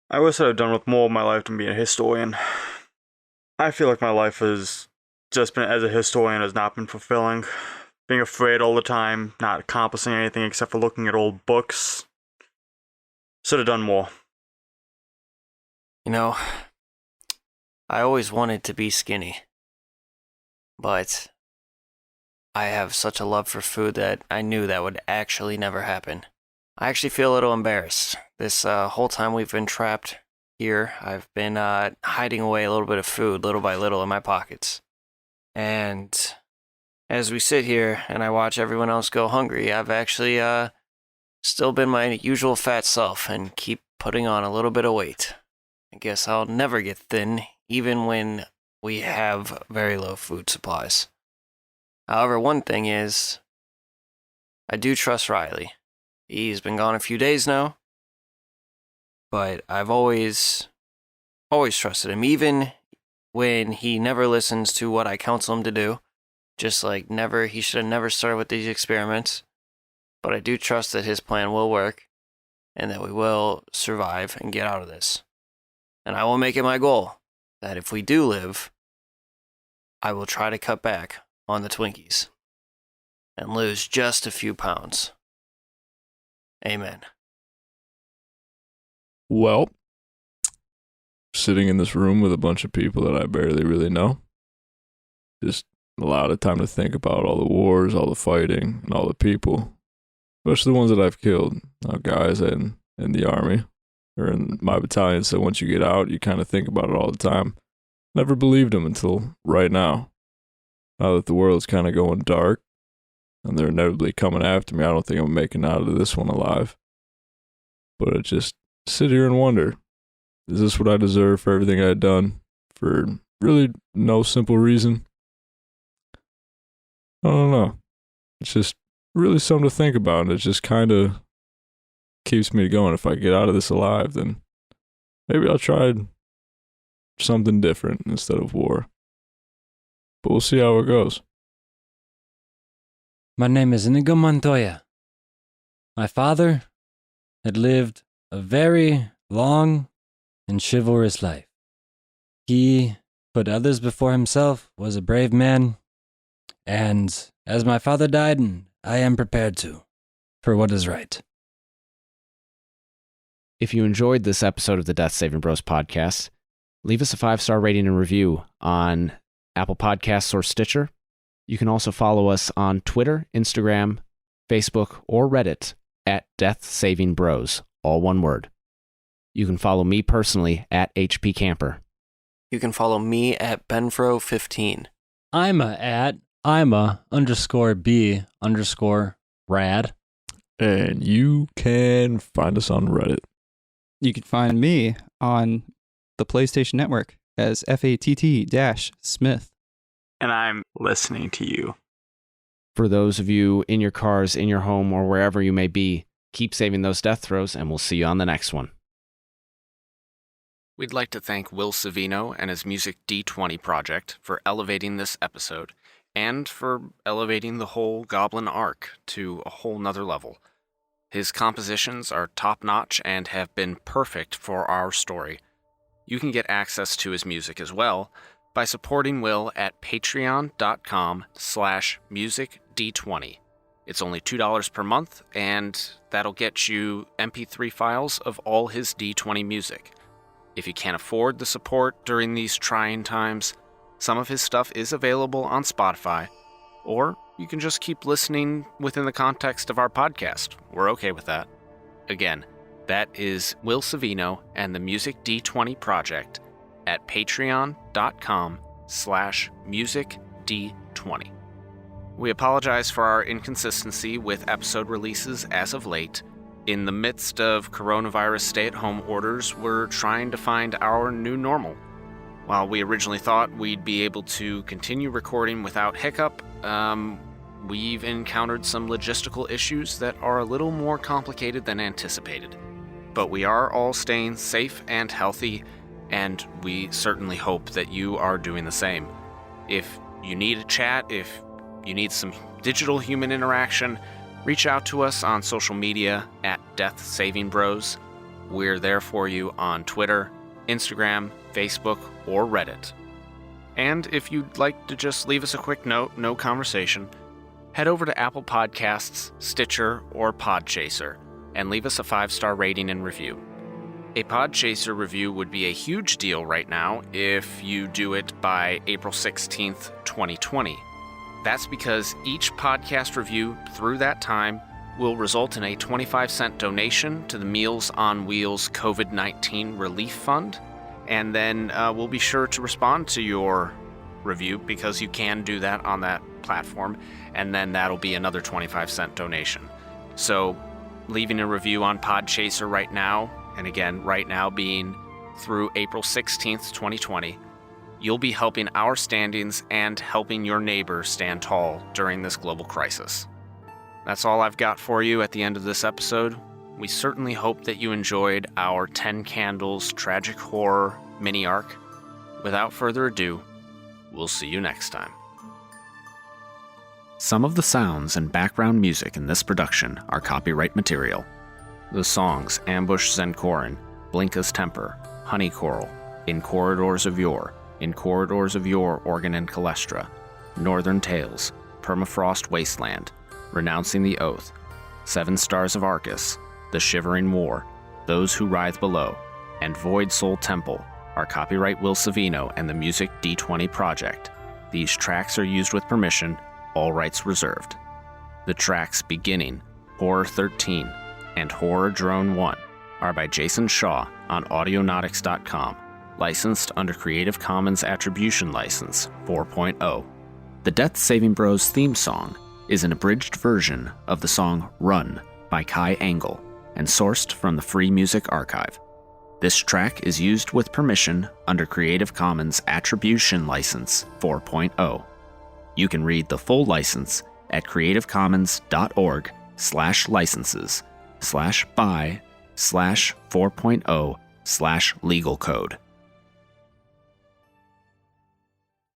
I wish I'd done with more of my life than being a historian. I feel like my life has just been, as a historian, has not been fulfilling. Being afraid all the time, not accomplishing anything except for looking at old books. Should have done more. You know, I always wanted to be skinny. But I have such a love for food that I knew that would actually never happen. I actually feel a little embarrassed. This whole time we've been trapped here, I've been hiding away a little bit of food, little by little, in my pockets. And as we sit here and I watch everyone else go hungry, I've actually still been my usual fat self and keep putting on a little bit of weight. I guess I'll never get thin, even when we have very low food supplies. However, one thing is, I do trust Riley. He's been gone a few days now, but I've always trusted him, even when he never listens to what I counsel him to do. Just like he should have never started with these experiments. But I do trust that his plan will work, and that we will survive and get out of this. And I will make it my goal that if we do live, I will try to cut back on the Twinkies and lose just a few pounds. Amen. Well, sitting in this room with a bunch of people that I barely really know, just a lot of time to think about all the wars, all the fighting, and all the people, especially the ones that I've killed, guys in the army or in my battalion. So once you get out, you kind of think about it all the time. Never believed them until right now. Now that the world's kind of going dark and they're inevitably coming after me, I don't think I'm making out of this one alive. But I just sit here and wonder, is this what I deserve for everything I had done for really no simple reason? I don't know. It's just really something to think about, and it just kind of keeps me going. If I get out of this alive, then maybe I'll try something different instead of war. But we'll see how it goes. My name is Inigo Montoya. My father had lived a very long and chivalrous life. He put others before himself, was a brave man, and as my father died, I am prepared for what is right. If you enjoyed this episode of the Death Saving Bros podcast, leave us a 5-star rating and review on Apple Podcasts or Stitcher. You can also follow us on Twitter, Instagram, Facebook, or Reddit at Death Saving Bros, all one word. You can follow me personally at HP Camper. You can follow me at Benfro15. I'm at Ima_B_rad. And you can find us on Reddit. You can find me on the PlayStation Network as FATT-Smith. And I'm listening to you. For those of you in your cars, in your home, or wherever you may be, keep saving those death throws, and we'll see you on the next one. We'd like to thank Will Savino and his Music D20 project for elevating this episode, and for elevating the whole Goblin arc to a whole nother level. His compositions are top-notch and have been perfect for our story. You can get access to his music as well by supporting Will at patreon.com/musicd20. It's only $2 per month, and that'll get you MP3 files of all his D20 music. If you can't afford the support during these trying times, some of his stuff is available on Spotify, or you can just keep listening within the context of our podcast. We're okay with that. Again, that is Will Savino and the Music D20 project at patreon.com/musicd20. We apologize for our inconsistency with episode releases as of late. In the midst of coronavirus stay-at-home orders, we're trying to find our new normal. While we originally thought we'd be able to continue recording without hiccup, we've encountered some logistical issues that are a little more complicated than anticipated. But we are all staying safe and healthy, and we certainly hope that you are doing the same. If you need a chat, if you need some digital human interaction, reach out to us on social media at Death Saving Bros. We're there for you on Twitter, Instagram, Facebook, or Reddit. And if you'd like to just leave us a quick note, no conversation, head over to Apple Podcasts, Stitcher, or Podchaser and leave us a 5-star rating and review. A Podchaser review would be a huge deal right now if you do it by April 16th, 2020. That's because each podcast review through that time will result in a 25-cent donation to the Meals on Wheels COVID-19 Relief Fund, and then we'll be sure to respond to your review because you can do that on that platform, and then that'll be another 25-cent donation. So leaving a review on Podchaser right now, and again, right now being through April 16th, 2020, you'll be helping our standings and helping your neighbor stand tall during this global crisis. That's all I've got for you at the end of this episode. We certainly hope that you enjoyed our 10 Candles tragic horror mini arc. Without further ado, we'll see you next time. Some of the sounds and background music in this production are copyright material. The songs Ambush Zenkorin, Blinka's Temper, Honey Coral, In Corridors of Yore, In Corridors of Yore Organ and Calestra, Northern Tales, Permafrost Wasteland, Renouncing the Oath, 7 Stars of Arcus, The Shivering War, Those Who Writhe Below, and Void Soul Temple are copyright Will Savino and the Music D20 Project. These tracks are used with permission, all rights reserved. The tracks Beginning, Horror 13, and Horror Drone 1 are by Jason Shaw on Audionautics.com, licensed under Creative Commons Attribution License 4.0. The Death Saving Bros theme song is an abridged version of the song Run by Kai Engel and sourced from the Free Music Archive. This track is used with permission under Creative Commons Attribution License 4.0. You can read the full license at creativecommons.org/licenses/by/4.0/legal code.